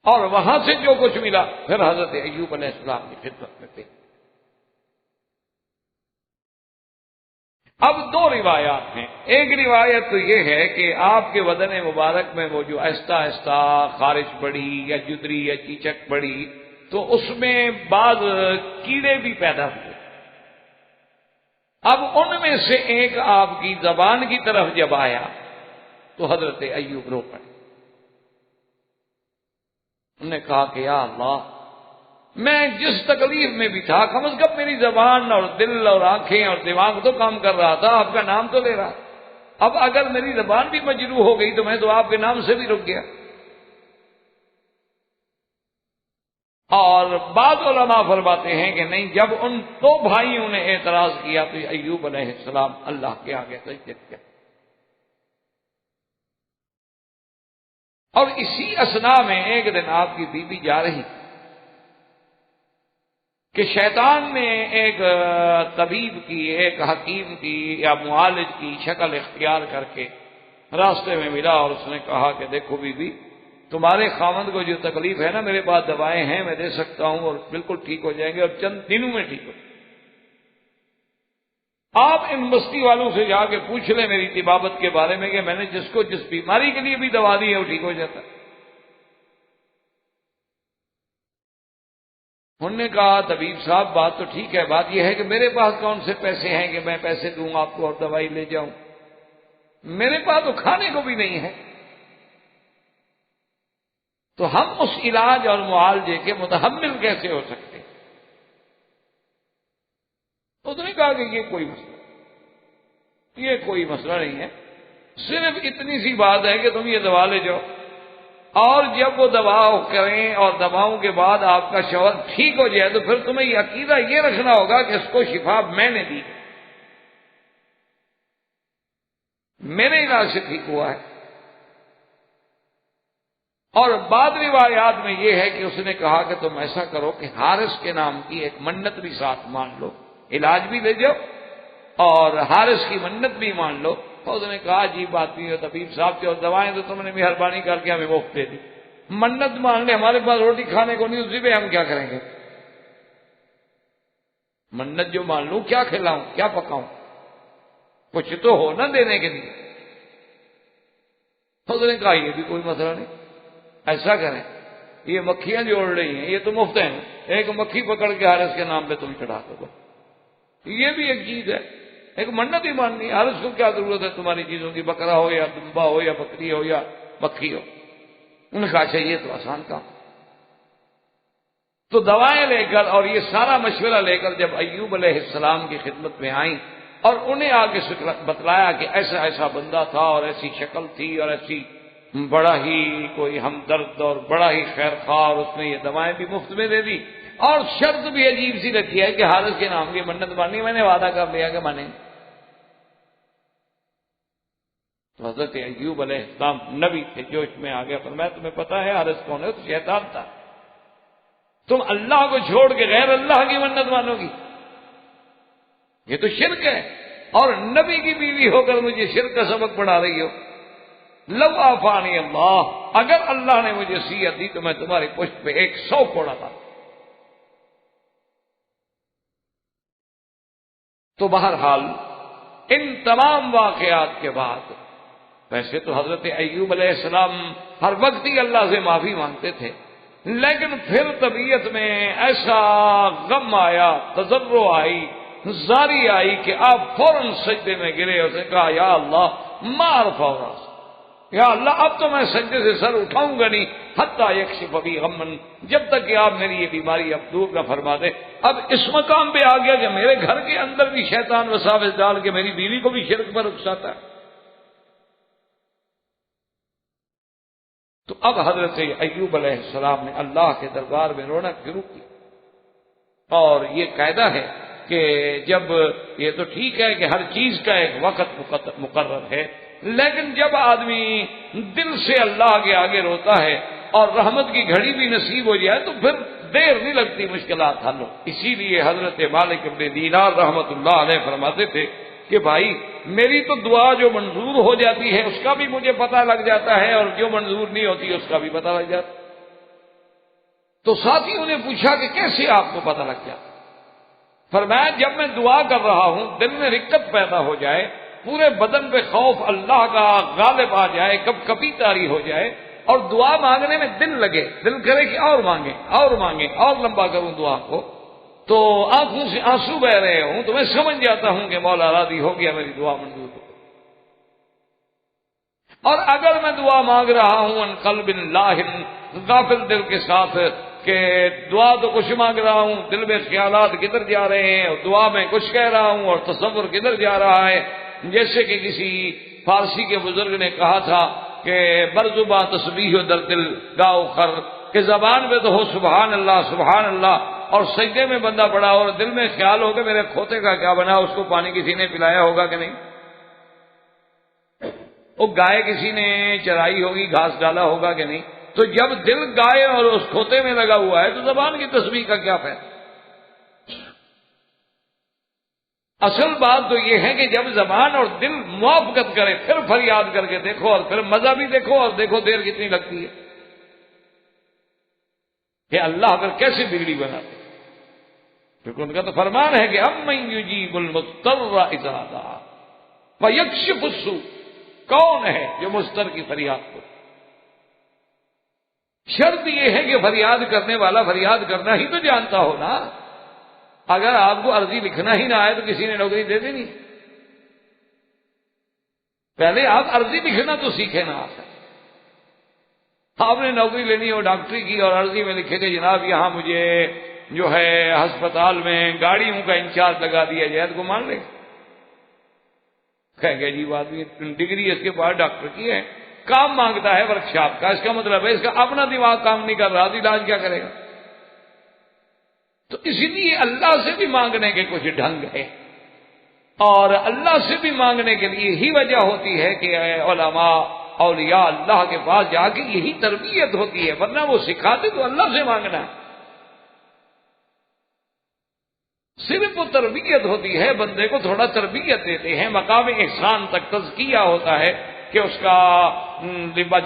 اور وہاں سے جو کچھ ملا پھر حضرت ایوب علیہ السلام کی خدمت میں تھے۔ اب دو روایات ہیں، ایک روایت تو یہ ہے کہ آپ کے بدن مبارک میں وہ جو آہستہ آہستہ خارش بڑھی یا جدری یا چیچک بڑھی تو اس میں بعض کیڑے بھی پیدا ہوئے، اب ان میں سے ایک آپ کی زبان کی طرف جب آیا تو حضرت ایوب رو پڑے۔ انہوں نے کہا کہ یا اللہ، میں جس تکلیف میں بھی تھا کم از کم میری زبان اور دل اور آنکھیں اور دماغ تو کام کر رہا تھا، آپ کا نام تو لے رہا، اب اگر میری زبان بھی مجروح ہو گئی تو میں تو آپ کے نام سے بھی رک گیا۔ اور بعض علماء فرماتے ہیں کہ نہیں، جب ان دو بھائیوں نے اعتراض کیا تو ایوب علیہ السلام اللہ کے آگے سجدے کیا۔ اور اسی اثنا میں ایک دن آپ کی بیوی جا رہی کہ شیطان نے ایک طبیب کی، ایک حکیم کی یا معالج کی شکل اختیار کر کے راستے میں ملا اور اس نے کہا کہ دیکھو بی بی، تمہارے خاوند کو جو تکلیف ہے نا، میرے پاس دوائیں ہیں، میں دے سکتا ہوں اور بالکل ٹھیک ہو جائیں گے اور چند دنوں میں ٹھیک ہو۔ آپ ان بستی والوں سے جا کے پوچھ لیں میری طبابت کے بارے میں کہ میں نے جس کو جس بیماری کے لیے بھی دوا دی ہے وہ ٹھیک ہو جاتا ہے۔ انہوں نے کہا طبیب صاحب بات تو ٹھیک ہے، بات یہ ہے کہ میرے پاس کون سے پیسے ہیں کہ میں پیسے دوں آپ کو اور دوائی لے جاؤں، میرے پاس تو کھانے کو بھی نہیں ہے، تو ہم اس علاج اور معالجے کے متحمل کیسے ہو سکتے؟ اس نے کہا کہ یہ کوئی مسئلہ نہیں ہے، صرف اتنی سی بات ہے کہ تم یہ دوا لے جاؤ، اور جب وہ دوا کریں اور دواؤں کے بعد آپ کا شوہر ٹھیک ہو جائے تو پھر تمہیں یہ عقیدہ یہ رکھنا ہوگا کہ اس کو شفا میں نے دی، میرے علاج سے ٹھیک ہوا ہے۔ اور بعض روایات میں یہ ہے کہ اس نے کہا کہ تم ایسا کرو کہ حارث کے نام کی ایک منت بھی ساتھ مان لو، علاج بھی لے جاؤ اور حارث کی منت بھی مان لو۔ تو اس نے کہا عجیب بات نہیں ہے طبیب صاحب کی، اور دوائیں تو تم نے مہربانی کر کے ہمیں مفت دے دی، منت مان لے، ہمارے پاس روٹی کھانے کو نہیں، اسی پہ ہم کیا کریں گے؟ منت جو مان لوں، کیا کھلاؤں کیا پکاؤں، کچھ تو ہو نہ دینے کے لیے۔ تو اس نے کہا یہ بھی کوئی مسئلہ نہیں، ایسا کریں، یہ مکھیاں جو اڑ رہی ہیں یہ تو مفت ہیں، ایک مکھی پکڑ کے حارث کے نام پہ تم چڑھا دو، یہ بھی ایک چیز ہے، ایک منت ہی ماننی ہے، حارث کو کیا ضرورت ہے تمہاری چیزوں کی، بکرا ہو یا دمبا ہو یا بکری ہو یا مکھی ہو۔ انہوں نے کہا چاہیے تو آسان کام۔ تو دوائیں لے کر اور یہ سارا مشورہ لے کر جب ایوب علیہ السلام کی خدمت میں آئیں اور انہیں آگے بتلایا کہ ایسا ایسا بندہ تھا اور ایسی شکل تھی اور ایسی بڑا ہی کوئی ہمدرد اور بڑا ہی خیر خواہ، اور اس نے یہ دوائیں بھی مفت میں دے دی، اور شرط بھی عجیب سی رکھی ہے کہ حارث کے نام کی منت مانی، میں نے وعدہ کر لیا کہ مانیں۔ تو حضرت ایوب علیہ السلام نبی تھے، جوش میں آ گیا، فرمایا تمہیں پتا ہے حارث کون ہے؟ تو شیطان تھا، تم اللہ کو چھوڑ کے غیر اللہ کی منت مانو گی، یہ تو شرک ہے، اور نبی کی بیوی ہو کر مجھے شرک کا سبق پڑھا رہی ہو۔ لو آفانی اللہ، اگر اللہ نے مجھے صحت دی تو میں تمہاری پشت پہ 100 کوڑا تھا۔ تو بہرحال ان تمام واقعات کے بعد ویسے تو حضرت ایوب علیہ السلام ہر وقت ہی اللہ سے معافی مانگتے تھے، لیکن پھر طبیعت میں ایسا غم آیا، تضرع آئی، زاری آئی کہ آپ فوراً سجدے میں گرے، اسے کہا یا اللہ ما ارفع رأسی، یا اللہ اب تو میں سجدے سے سر اٹھاؤں گا نہیں حتیٰ یکشف بی غمن، جب تک کہ آپ میری یہ بیماری اب دور نہ فرما دے۔ اب اس مقام پہ آ گیا کہ میرے گھر کے اندر بھی شیطان وساوس ڈال کے میری بیوی کو بھی شرک پر اکساتا ہے۔ تو اب حضرت ایوب علیہ السلام نے اللہ کے دربار میں رونا شروع کی. اور یہ قاعدہ ہے کہ جب یہ تو ٹھیک ہے کہ ہر چیز کا ایک وقت مقرر ہے، لیکن جب آدمی دل سے اللہ کے آگے روتا ہے اور رحمت کی گھڑی بھی نصیب ہو جائے تو پھر دیر نہیں لگتی مشکلات حل ہو. اسی لیے حضرت مالک ابن دینار رحمت اللہ علیہ فرماتے تھے کہ بھائی میری تو دعا جو منظور ہو جاتی ہے اس کا بھی مجھے پتہ لگ جاتا ہے، اور جو منظور نہیں ہوتی اس کا بھی پتہ لگ جاتا. تو ساتھیوں نے پوچھا کہ کیسے آپ کو پتہ لگ جاتا؟ فرمایا جب میں دعا کر رہا ہوں دل میں رکت پیدا ہو جائے، پورے بدن پہ خوف اللہ کا غالب آ جائے، کب کبھی طاری ہو جائے، اور دعا مانگنے میں دل لگے، دل کرے کہ اور مانگے اور مانگے اور لمبا کروں دعا کو، تو آنکھوں سے آنسو بہ رہے ہوں تو میں سمجھ جاتا ہوں کہ مولا راضی ہو گیا، میری دعا منظور ہو. اور اگر میں دعا مانگ رہا ہوں ان قلب لاہن، غافل دل کے ساتھ، کہ دعا تو کچھ مانگ رہا ہوں، دل میں خیالات کدھر جا رہے ہیں، اور دعا میں کچھ کہہ رہا ہوں اور تصور کدھر جا رہا ہے. جیسے کہ کسی فارسی کے بزرگ نے کہا تھا کہ برزباں تسبیح و در دل گاؤ خر، کہ زبان پہ تو ہو سبحان اللہ سبحان اللہ، اور سجدے میں بندہ پڑا اور دل میں خیال ہو کہ میرے کھوتے کا کیا بنا، اس کو پانی کسی نے پلایا ہوگا کہ نہیں، وہ گائے کسی نے چرائی ہوگی، گھاس ڈالا ہوگا کہ نہیں. تو جب دل گائے اور اس کھوتے میں لگا ہوا ہے تو زبان کی تسبیح کا کیا فائدہ؟ اصل بات تو یہ ہے کہ جب زبان اور دل موافقت کرے پھر فریاد کر کے دیکھو، اور پھر مزہ بھی دیکھو، اور دیکھو دیر کتنی لگتی ہے کہ اللہ پھر کیسے بگڑی بناتے. کیونکہ ان کا تو فرمان ہے کہ امن یجیب المضطر اذا دعا ویکشف السوء، کون ہے جو مضطر کی فریاد کو. شرط یہ ہے کہ فریاد کرنے والا فریاد کرنا ہی تو جانتا ہو نا. اگر آپ کو عرضی لکھنا ہی نہ آئے تو کسی نے نوکری دے دینی. پہلے آپ عرضی لکھنا تو سیکھیں نا. آپ نے نوکری لینی ہو ڈاکٹری کی اور عرضی میں لکھے کہ جناب یہاں مجھے جو ہے ہسپتال میں گاڑیوں کا انچارج لگا دیا جائے، تو مان لیں کہیں گے عجیب آدمی، ڈگری اس کے پاس ڈاکٹر کی ہے، کام مانگتا ہے ورکشاپ کا. اس کا مطلب ہے اس کا اپنا دماغ کام نہیں کر رہا، علاج کیا کرے گا؟ تو اسی لیے اللہ سے بھی مانگنے کے کچھ ڈھنگ ہے، اور اللہ سے بھی مانگنے کے لیے یہی وجہ ہوتی ہے کہ علماء اولیاء اللہ کے پاس جا کے یہی تربیت ہوتی ہے، ورنہ وہ سکھاتے تو اللہ سے مانگنا ہے. صرف وہ تربیت ہوتی ہے، بندے کو تھوڑا تربیت دیتے ہیں، مقام احسان تک تزکیہ ہوتا ہے کہ اس کا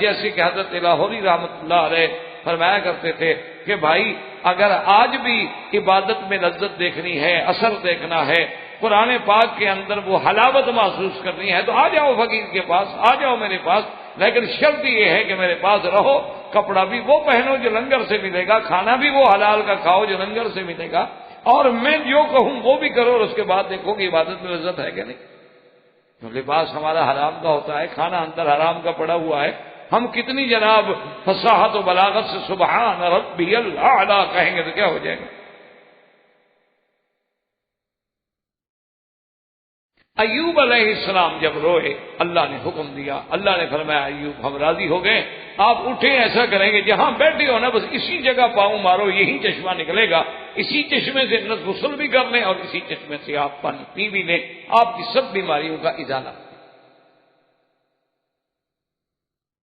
جیسے کہ حضرت لاہوری رحمت اللہ علیہ فرمایا کرتے تھے کہ بھائی اگر آج بھی عبادت میں لذت دیکھنی ہے، اثر دیکھنا ہے، قرآن پاک کے اندر وہ حلاوت محسوس کرنی ہے تو آ جاؤ فقیر کے پاس، آ جاؤ میرے پاس. لیکن شرط یہ ہے کہ میرے پاس رہو، کپڑا بھی وہ پہنو جو لنگر سے ملے گا، کھانا بھی وہ حلال کا کھاؤ جو لنگر سے ملے گا، اور میں جو کہوں وہ بھی کرو، اور اس کے بعد دیکھو کہ عبادت میں لذت ہے کہ نہیں. تو لباس ہمارا حرام کا ہوتا ہے، کھانا اندر حرام کا پڑا ہوا ہے، ہم کتنی جناب فصاحت و بلاغت سے سبحان ربی الاعلی کہیں گے تو کیا ہو جائے گا. ایوب علیہ السلام جب روئے اللہ نے حکم دیا، اللہ نے فرمایا ایوب ہم راضی ہو گئے، آپ اٹھیں ایسا کریں گے جہاں بیٹھے ہو نا بس اسی جگہ پاؤں مارو، یہی چشمہ نکلے گا، اسی چشمے سے غسل بھی کر لیں اور اسی چشمے سے آپ پانی پی بھی لیں، آپ کی سب بیماریوں کا ازالہ.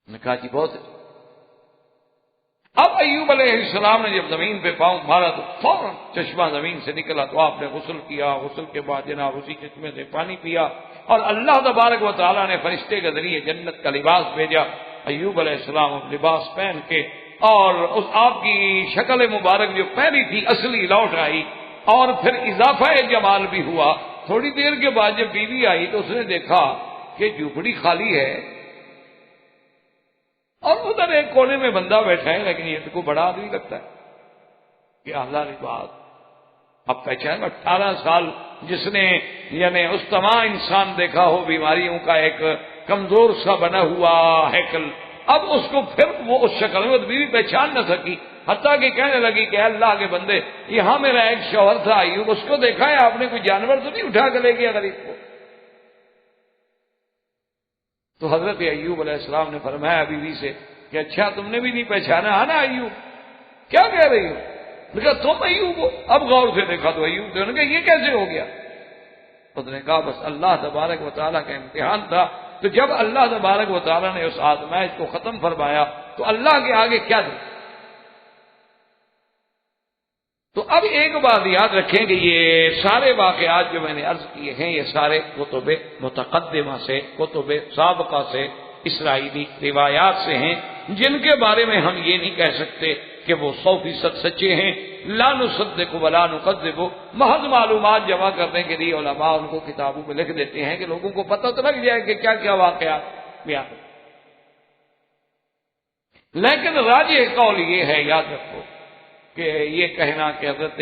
نے کہا جی بہت. اب ایوب علیہ السلام نے جب زمین پہ پاؤں مارا تو فوراً چشمہ زمین سے نکلا، تو آپ نے غسل کیا، غسل کے بعد جناب اسی چشمے سے پانی پیا، اور اللہ تبارک و تعالیٰ نے فرشتے کے ذریعے جنت کا لباس بھیجا. ایوب علیہ السلام لباس پہن کے اور اس آپ کی شکل مبارک جو پہلی تھی اصلی لوٹ آئی، اور پھر اضافہ جمال بھی ہوا. تھوڑی دیر کے بعد جب بیوی آئی تو اس نے دیکھا کہ جھوپڑی خالی ہے اور ادھر ایک کونے میں بندہ بیٹھا ہے، لیکن یہ تو کو بڑا آدمی لگتا ہے کہ اللہ نے بات. اب پہچان 18 سال جس نے یعنی اس تمام انسان دیکھا ہو بیماریوں کا ایک کمزور سا بنا ہوا ہیکل، اب اس کو پھر وہ اس شکل میں بیوی پہچان نہ سکی، حتیٰ کہ کہنے لگی کہ اللہ کے بندے یہاں میرا ایک شوہر تھا ایوب، اس کو دیکھا ہے آپ نے، کوئی جانور تو نہیں اٹھا کے لے گیا غریب کو. تو حضرت ایوب علیہ السلام نے فرمایا بیوی سے کہ اچھا تم نے بھی نہیں پہچانا ہے نا ایوب، کیا کہہ رہی ہو؟ نے کہا تم ایوب ہو؟ اب غور سے دیکھا تو ایوب تھے۔ انہوں نے کہا یہ کیسے ہو گیا؟ اس نے کہا بس اللہ تبارک و تعالیٰ کا امتحان تھا، تو جب اللہ تبارک و تعالیٰ نے اس آزمائش کو ختم فرمایا تو اللہ کے آگے کیا دے۔ تو اب ایک بات یاد رکھیں کہ یہ سارے واقعات جو میں نے عرض کیے ہیں یہ سارے کتب متقدمہ سے، کتب سابقہ سے، اسرائیلی روایات سے ہیں، جن کے بارے میں ہم یہ نہیں کہہ سکتے کہ وہ 100% سچے ہیں۔ لا نصدق ولا نکذب، محض معلومات جمع کرنے کے لیے علماء ان کو کتابوں میں لکھ دیتے ہیں کہ لوگوں کو پتہ تو لگ جائے کہ کیا کیا واقعات بیان ہیں۔ لیکن راجح قول یہ ہے، یاد رکھو، کہ یہ کہنا کہ حضرت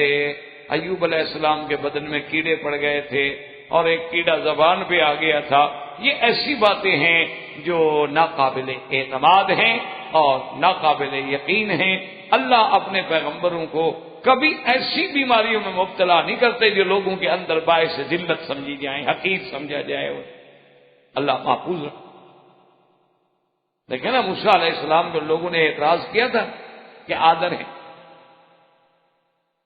ایوب علیہ السلام کے بدن میں کیڑے پڑ گئے تھے اور ایک کیڑا زبان پہ آ گیا تھا، یہ ایسی باتیں ہیں جو ناقابل اعتماد ہیں اور ناقابل یقین ہیں۔ اللہ اپنے پیغمبروں کو کبھی ایسی بیماریوں میں مبتلا نہیں کرتے جو لوگوں کے اندر باعث ذلت سمجھی جائیں، حقیر سمجھا جائے، اللہ محفوظ رکھے۔ دیکھیں نا موسیٰ علیہ السلام کو لوگوں نے اعتراض کیا تھا کہ آدر ہے،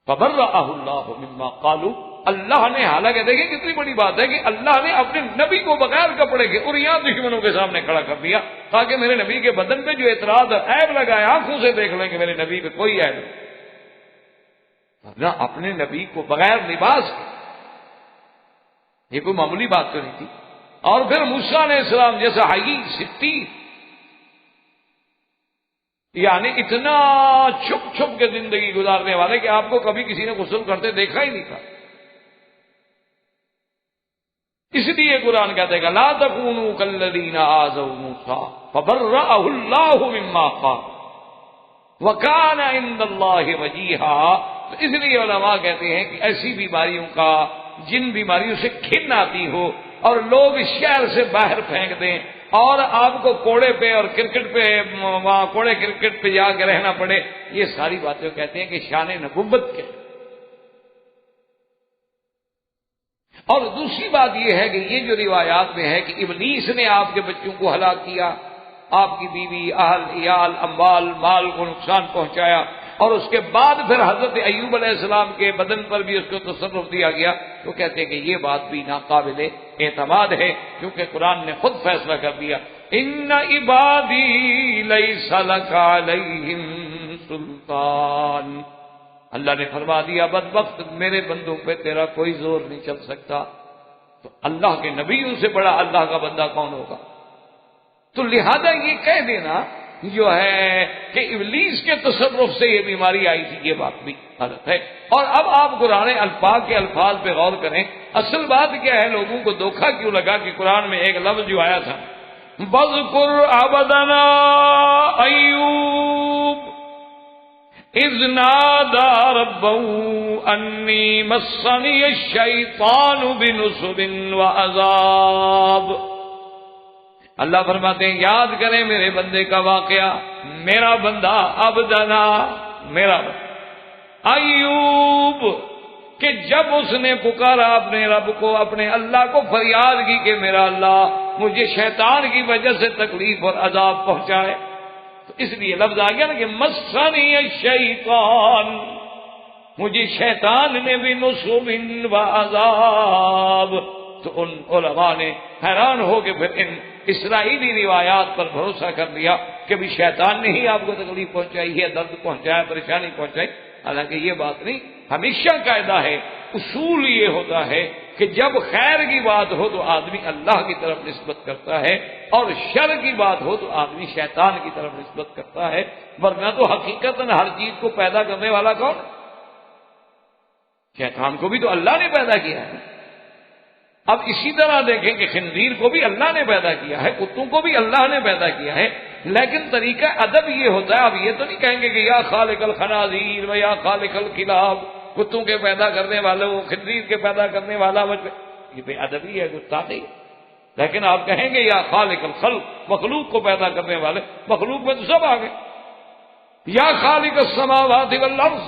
فبرأہ اللہ مما قالوا، اللہ نے، حالانکہ دیکھیں کتنی بڑی بات ہے کہ اللہ نے اپنے نبی کو بغیر کپڑے کے اور یہاں دشمنوں کے سامنے کھڑا کر دیا تاکہ میرے نبی کے بدن پہ جو اعتراض عیب لگائے آنکھوں سے دیکھ لیں کہ میرے نبی پہ کوئی عیب نہیں، نہ اپنے نبی کو بغیر لباس کے، یہ کوئی معمولی بات تو نہیں تھی۔ اور پھر موسیٰ علیہ السلام جیسا حی صدیق، یعنی اتنا چھپ چھپ کے زندگی گزارنے والے کہ آپ کو کبھی کسی نے غسل کرتے دیکھا ہی نہیں تھا۔ اس لیے قرآن کہتے ہیں کہ لا تکونوا کالذین آذوا موسیٰ فبرأہ اللہ مما قالوا وکان عند اللہ وجیہا۔ تو اس لیے علماء کہتے ہیں کہ ایسی بیماریوں کا، جن بیماریوں سے کھن آتی ہو اور لوگ شہر سے باہر پھینک دیں اور آپ کو کوڑے پہ اور کرکٹ پہ، وہاں کوڑے کرکٹ پہ جا کے رہنا پڑے، یہ ساری باتیں کہتے ہیں کہ شان نبوت کے۔ اور دوسری بات یہ ہے کہ یہ جو روایات میں ہے کہ ابلیس نے آپ کے بچوں کو ہلاک کیا، آپ کی بیوی، اہل عیال، اموال، مال کو نقصان پہنچایا، اور اس کے بعد پھر حضرت ایوب علیہ السلام کے بدن پر بھی اس کو تصرف دیا گیا، تو کہتے ہیں کہ یہ بات بھی ناقابل اعتماد ہے، کیونکہ قرآن نے خود فیصلہ کر دیا ان عبادی لیس لک علیہم سلطان، اللہ نے فرما دیا بدبخت میرے بندوں پہ تیرا کوئی زور نہیں چل سکتا۔ تو اللہ کے نبیوں سے بڑا اللہ کا بندہ کون ہوگا؟ تو لہذا یہ کہہ دینا جو ہے کہ ابلیس کے تصرف سے یہ بیماری آئی تھی، یہ بات بھی غلط ہے۔ اور اب آپ قرآن الفاظ کے الفاظ پہ غور کریں، اصل بات کیا ہے، لوگوں کو دھوکہ کیوں لگا کہ قرآن میں ایک لفظ جو آیا تھا بذکر عبدنا ایوب اذ نادى ربه انی مسنی الشیطان بنصب وعذاب۔ اللہ فرماتے ہیں یاد کریں میرے بندے کا واقعہ، میرا بندہ عبدنا، میرا بندہ ایوب، کہ جب اس نے پکارا اپنے رب کو، اپنے اللہ کو فریاد کی کہ میرا اللہ مجھے شیطان کی وجہ سے تکلیف اور عذاب پہنچائے، تو اس لیے لفظ آ گیا نا کہ مسنی الشیطان، مجھے شیطان نے بھی نصب و عذاب۔ تو ان علماء نے حیران ہو کے پھر ان اسرائیلی روایات پر بھروسہ کر لیا کہ بھی شیطان نے ہی آپ کو تکلیف پہنچائی ہے، درد پہنچایا، پریشانی پہنچائی، حالانکہ یہ بات نہیں۔ ہمیشہ قاعدہ ہے، اصول یہ ہوتا ہے کہ جب خیر کی بات ہو تو آدمی اللہ کی طرف نسبت کرتا ہے، اور شر کی بات ہو تو آدمی شیطان کی طرف نسبت کرتا ہے، ورنہ تو حقیقتاً ہر چیز کو پیدا کرنے والا کون؟ شیطان کو بھی تو اللہ نے پیدا کیا ہے۔ اب اسی طرح دیکھیں کہ خنزیر کو بھی اللہ نے پیدا کیا ہے، کتوں کو بھی اللہ نے پیدا کیا ہے، لیکن طریقہ ادب یہ ہوتا ہے، اب یہ تو نہیں کہیں گے کہ یا خالق الخنازیر و یا خالق الکلاب، کتوں کے پیدا کرنے والے وہ، خنزیر کے پیدا کرنے والا، یہ بے ادبی ہے، گستاخی ہے۔ لیکن آپ کہیں گے یا خالق الخلق، مخلوق کو پیدا کرنے والے، مخلوق میں تو سب آ گئے، یا خالق السماوات والارض۔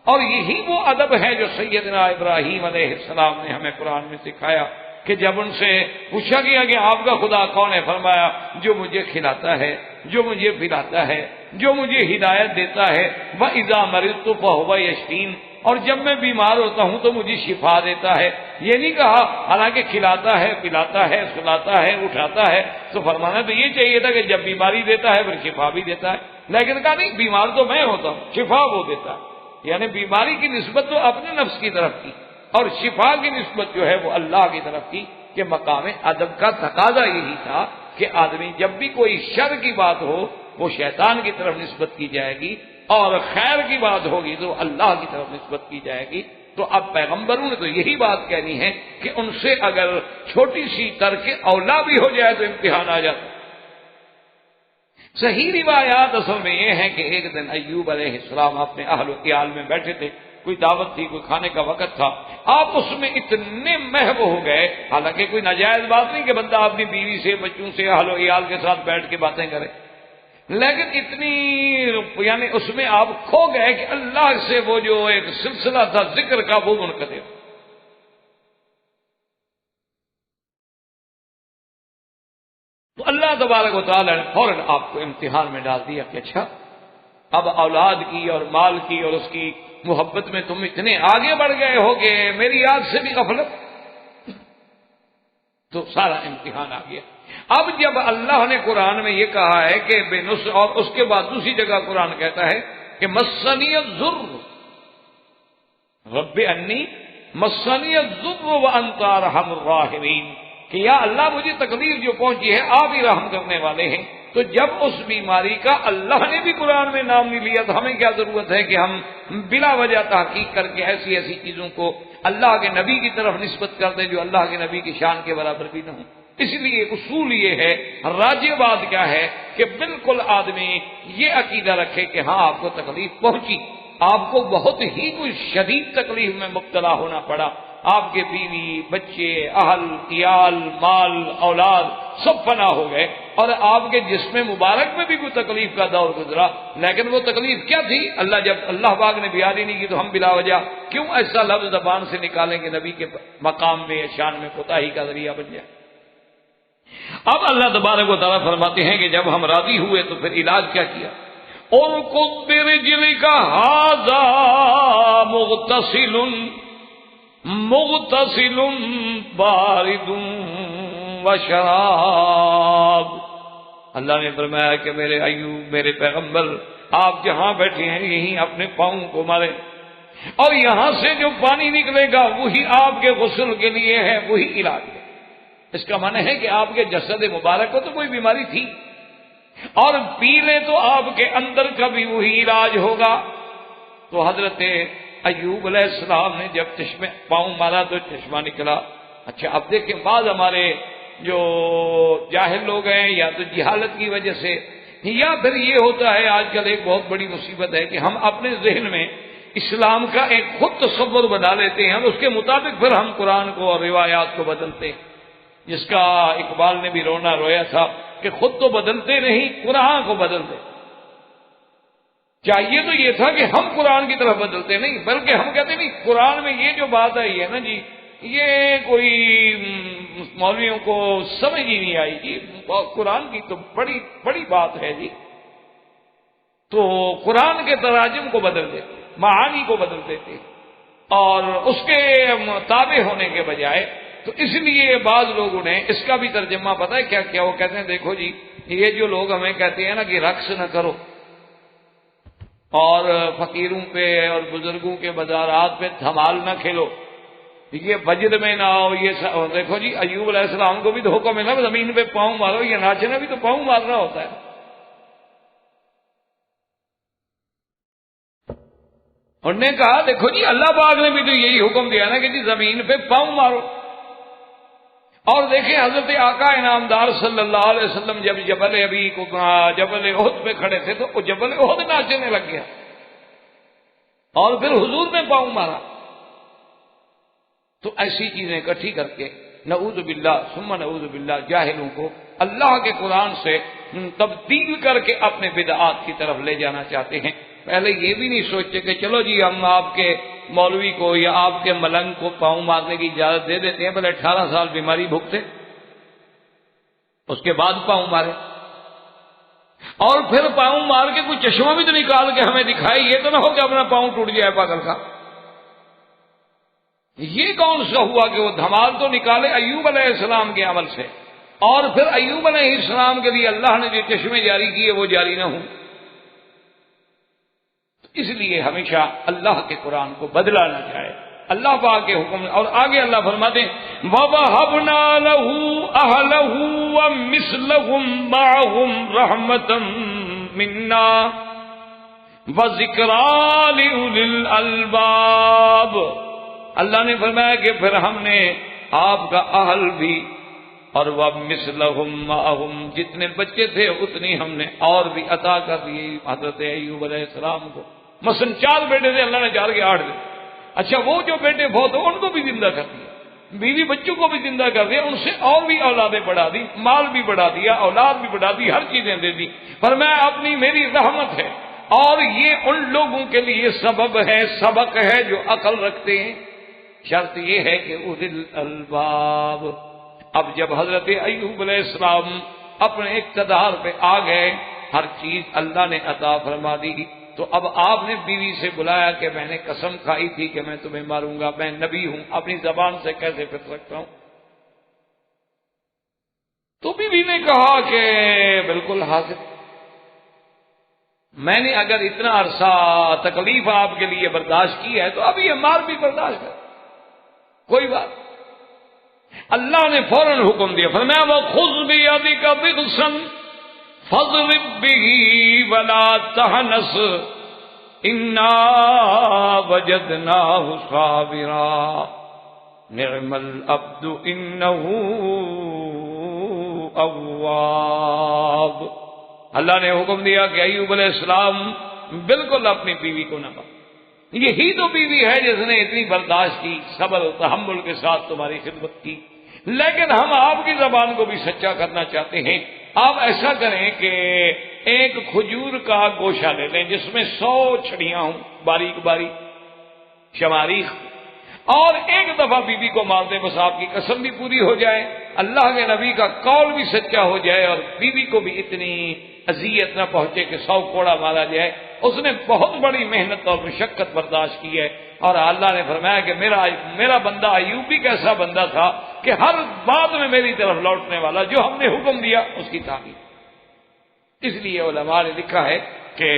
اور یہی وہ ادب ہے جو سیدنا ابراہیم علیہ السلام نے ہمیں قرآن میں سکھایا کہ جب ان سے پوچھا گیا کہ آپ کا خدا کون ہے، فرمایا جو مجھے کھلاتا ہے جو مجھے پلاتا ہے، جو مجھے ہدایت دیتا ہے، وَإِذَا مَرِضْتُ فَهُوَ يَشْفِينِ، اور جب میں بیمار ہوتا ہوں تو مجھے شفا دیتا ہے۔ یہ نہیں کہا حالانکہ کھلاتا ہے، پلاتا ہے، سلاتا ہے، اٹھاتا ہے، تو فرمانا تو یہ چاہیے تھا کہ جب بیماری دیتا ہے پھر شفا بھی دیتا ہے، لیکن کہا نہیں، بیمار تو میں ہوتا ہوں، شفا وہ دیتا ہے۔ یعنی بیماری کی نسبت تو اپنے نفس کی طرف کی، اور شفا کی نسبت جو ہے وہ اللہ کی طرف کی، کہ مقام ادب کا تقاضا یہی تھا کہ آدمی جب بھی کوئی شر کی بات ہو وہ شیطان کی طرف نسبت کی جائے گی، اور خیر کی بات ہوگی تو اللہ کی طرف نسبت کی جائے گی۔ تو اب پیغمبروں نے تو یہی بات کہنی ہے کہ ان سے اگر چھوٹی سی ترک اولا بھی ہو جائے تو امتحان آ جاتا۔ صحیح روایات اصل میں یہ ہے کہ ایک دن ایوب علیہ السلام اپنے اہل و عیال میں بیٹھے تھے، کوئی دعوت تھی، کوئی کھانے کا وقت تھا، آپ اس میں اتنے محو ہو گئے، حالانکہ کوئی ناجائز بات نہیں کہ بندہ اپنی بیوی سے، بچوں سے، اہل و عیال کے ساتھ بیٹھ کے باتیں کرے، لیکن اتنی یعنی اس میں آپ کھو گئے کہ اللہ سے وہ جو ایک سلسلہ تھا ذکر کا وہ منقطع۔ تو اللہ تبارک و تعالی نے فوراً آپ کو امتحان میں ڈال دیا کہ اچھا اب اولاد کی اور مال کی اور اس کی محبت میں تم اتنے آگے بڑھ گئے ہو کہ میری یاد سے بھی غفلت۔ تو سارا امتحان آ گیا۔ اب جب اللہ نے قرآن میں یہ کہا ہے کہ بے نصر، اور اس کے بعد دوسری جگہ قرآن کہتا ہے کہ مسنی الضر رب انی مسنی الضر وانت ارحم الراحمین، کہ یا اللہ مجھے تکلیف جو پہنچی ہے آپ ہی رحم کرنے والے ہیں۔ تو جب اس بیماری کا اللہ نے بھی قرآن میں نام نہیں لیا تو ہمیں کیا ضرورت ہے کہ ہم بلا وجہ تحقیق کر کے ایسی ایسی چیزوں کو اللہ کے نبی کی طرف نسبت کر دیں جو اللہ کے نبی کی شان کے برابر بھی نہ ہوں۔ اس لیے اصول یہ ہے، راجع بات کیا ہے کہ بالکل آدمی یہ عقیدہ رکھے کہ ہاں آپ کو تکلیف پہنچی، آپ کو بہت ہی کوئی شدید تکلیف میں مبتلا ہونا پڑا، آپ کے بیوی، بچے، اہل، عیال، مال، اولاد سب فنا ہو گئے، اور آپ کے جسم مبارک میں بھی کوئی تکلیف کا دور گزرا، لیکن وہ تکلیف کیا تھی؟ جب اللہ پاک نے بیان ہی نہیں کی تو ہم بلا وجہ کیوں ایسا لفظ زبان سے نکالیں کہ نبی کے مقام میں یا شان میں کوتاہی کا ذریعہ بن جائے۔ اب اللہ تبارک و تعالیٰ فرماتے ہیں کہ جب ہم راضی ہوئے تو پھر علاج کیا کیا؟ اُرْكُضْ بِرِجْلِكَ هَٰذَا مُغْتَسِلٌ بَارِدٌ وَشَرَابٌ۔ اللہ نے فرمایا کہ میرے ایوب، میرے پیغمبر، آپ جہاں بیٹھے ہیں یہیں اپنے پاؤں کو ماریں، اور یہاں سے جو پانی نکلے گا وہی آپ کے غسل کے لیے ہے، وہی علاج ہے۔ اس کا معنی ہے کہ آپ کے جسد مبارک کو تو کوئی بیماری تھی، اور پی لیں تو آپ کے اندر کا بھی وہی علاج ہوگا۔ تو حضرت ایوب علیہ السلام نے جب چشمے پاؤں مارا تو چشمہ نکلا۔ اچھا اب دیکھیں بعض ہمارے جو جاہل لوگ ہیں یا تو جہالت کی وجہ سے، یا پھر یہ ہوتا ہے آج کل ایک بہت بڑی مصیبت ہے کہ ہم اپنے ذہن میں اسلام کا ایک خود تصور بنا لیتے ہیں اور اس کے مطابق پھر ہم قرآن کو اور روایات کو بدلتے ہیں، جس کا اقبال نے بھی رویا تھا کہ خود تو بدلتے نہیں، قرآن کو بدلتے۔ چاہیے تو یہ تھا کہ ہم قرآن کی طرف بدلتے نہیں، بلکہ ہم کہتے نہیں قرآن میں یہ جو بات آئی ہے نا جی، یہ کوئی مولویوں کو سمجھ ہی نہیں آئی جی، قرآن کی تو بڑی بڑی بات ہے جی۔ تو قرآن کے تراجم کو بدل دیتے، معانی کو بدل دیتے، اور اس کے تابع ہونے کے بجائے۔ تو اس لیے بعض لوگوں نے اس کا بھی ترجمہ پتہ ہے کیا کیا؟ وہ کہتے ہیں دیکھو جی یہ جو لوگ ہمیں کہتے ہیں نا کہ رقص نہ کرو اور فقیروں پہ اور بزرگوں کے مزارات پہ دھمال نہ کھیلو، یہ وجد میں نہ آؤ، یہ دیکھو جی ایوب علیہ السلام کو بھی تو حکم ہے نا زمین پہ پاؤں مارو، یہ ناچنا بھی تو پاؤں مارنا ہوتا ہے۔ انہوں نے کہا دیکھو جی اللہ پاک نے بھی تو یہی حکم دیا نا کہ جی زمین پہ پاؤں مارو۔ اور دیکھیں حضرت آقا انعامدار صلی اللہ علیہ وسلم جب جبل احد پہ کھڑے تھے تو وہ جبل احد ناچنے لگ گیا اور پھر حضور نے پاؤں مارا۔ تو ایسی چیزیں اکٹھی کر کے نعوذ باللہ ثم نعوذ باللہ جاہلوں کو اللہ کے قرآن سے تبدیل کر کے اپنے بدعات کی طرف لے جانا چاہتے ہیں۔ پہلے یہ بھی نہیں سوچتے کہ چلو جی ہم آپ کے مولوی کو یا آپ کے ملنگ کو پاؤں مارنے کی اجازت دے دیتے ہیں، بھلے 18 سال بیماری بھوگتے اس کے بعد پاؤں مارے۔ اور پھر پاؤں مار کے کوئی چشمہ بھی تو نکال کے ہمیں دکھائے، یہ تو نہ ہو کہ اپنا پاؤں ٹوٹ جائے پاگل کا۔ یہ کون سا ہوا کہ وہ دھمال تو نکالے ایوب علیہ السلام کے عمل سے، اور پھر ایوب علیہ السلام کے لیے اللہ نے جو چشمے جاری کیے وہ جاری نہ ہوں۔ اس لیے ہمیشہ اللہ کے قرآن کو بدلا نہ جائے، اللہ پاک کے حکم۔ اور آگے اللہ فرماتے ہیں وَوَهَبْنَا لَهُ أَهْلَهُ وَمِثْلَهُمْ مَعَهُمْ رَحْمَةً مِنَّا وَذِكْرَىٰ لِأُولِي الْأَلْبَابِ۔ اللہ نے فرمایا کہ پھر ہم نے آپ کا اہل بھی اور وَمِثْلَهُمْ مَعَهُمْ، جتنے بچے تھے اتنی ہم نے اور بھی عطا کر دیے حضرت ایوب علیہ السلام کو۔ مثلا 4 بیٹے تھے، اللہ نے 4 کے 8 دے۔ اچھا وہ جو بیٹے بہت ان کو بھی زندہ کر دیا، بیوی بچوں کو بھی زندہ کر دیا، ان سے اور بھی اولادیں بڑھا دی، مال بھی بڑھا دیا، اولاد بھی بڑھا دی، ہر چیزیں دے دی۔ فرمایا اپنی میری رحمت ہے، اور یہ ان لوگوں کے لیے سبب ہے، سبق ہے جو عقل رکھتے ہیں۔ شرط یہ ہے کہ اولی الالباب۔ اب جب حضرت ایوب علیہ السلام اپنے اقتدار پہ آ گئے، ہر چیز اللہ نے عطا فرما دی، تو اب آپ نے بیوی سے بلایا کہ میں نے قسم کھائی تھی کہ میں تمہیں ماروں گا، میں نبی ہوں، اپنی زبان سے کیسے پھر سکتا ہوں؟ تو بیوی نے کہا کہ بالکل حاضر، میں نے اگر اتنا عرصہ تکلیف آپ کے لیے برداشت کی ہے تو اب یہ مار بھی برداشت کر، کوئی بات۔ اللہ نے فوراً حکم دیا، فرمایا وَخُذْ بِيَدِكَ ضِغْثًا فَاضْرِب بِّهِ وَلَا تَحْنَثْ إِنَّا وَجَدْنَاهُ صَابِرًا نِعْمَ الْعَبْدُ إِنَّهُ أَوَّابٌ۔ اللہ نے حکم دیا کہ ایوب علیہ السلام بالکل اپنی بیوی کو نہ مار، یہی تو بیوی ہے جس نے اتنی برداشت کی، صبر و تحمل کے ساتھ تمہاری خدمت کی۔ لیکن ہم آپ کی زبان کو بھی سچا کرنا چاہتے ہیں۔ آپ ایسا کریں کہ ایک کھجور کا گوشہ لے لیں جس میں 100 چھڑیاں ہوں، باریک باریک شماریخ، اور ایک دفعہ بیوی کو مار دیں، بس آپ کی قسم بھی پوری ہو جائے، اللہ کے نبی کا قول بھی سچا ہو جائے، اور بیوی کو بھی اتنی اذیت نہ پہنچے کہ 100 کوڑا مارا جائے۔ اس نے بہت بڑی محنت اور مشقت برداشت کی ہے، اور اللہ نے فرمایا کہ میرا بندہ ایوب بھی کیسا بندہ تھا کہ ہر بات میں میری طرف لوٹنے والا، جو ہم نے حکم دیا اس کی تعمیل۔ اس لیے علماء نے لکھا ہے کہ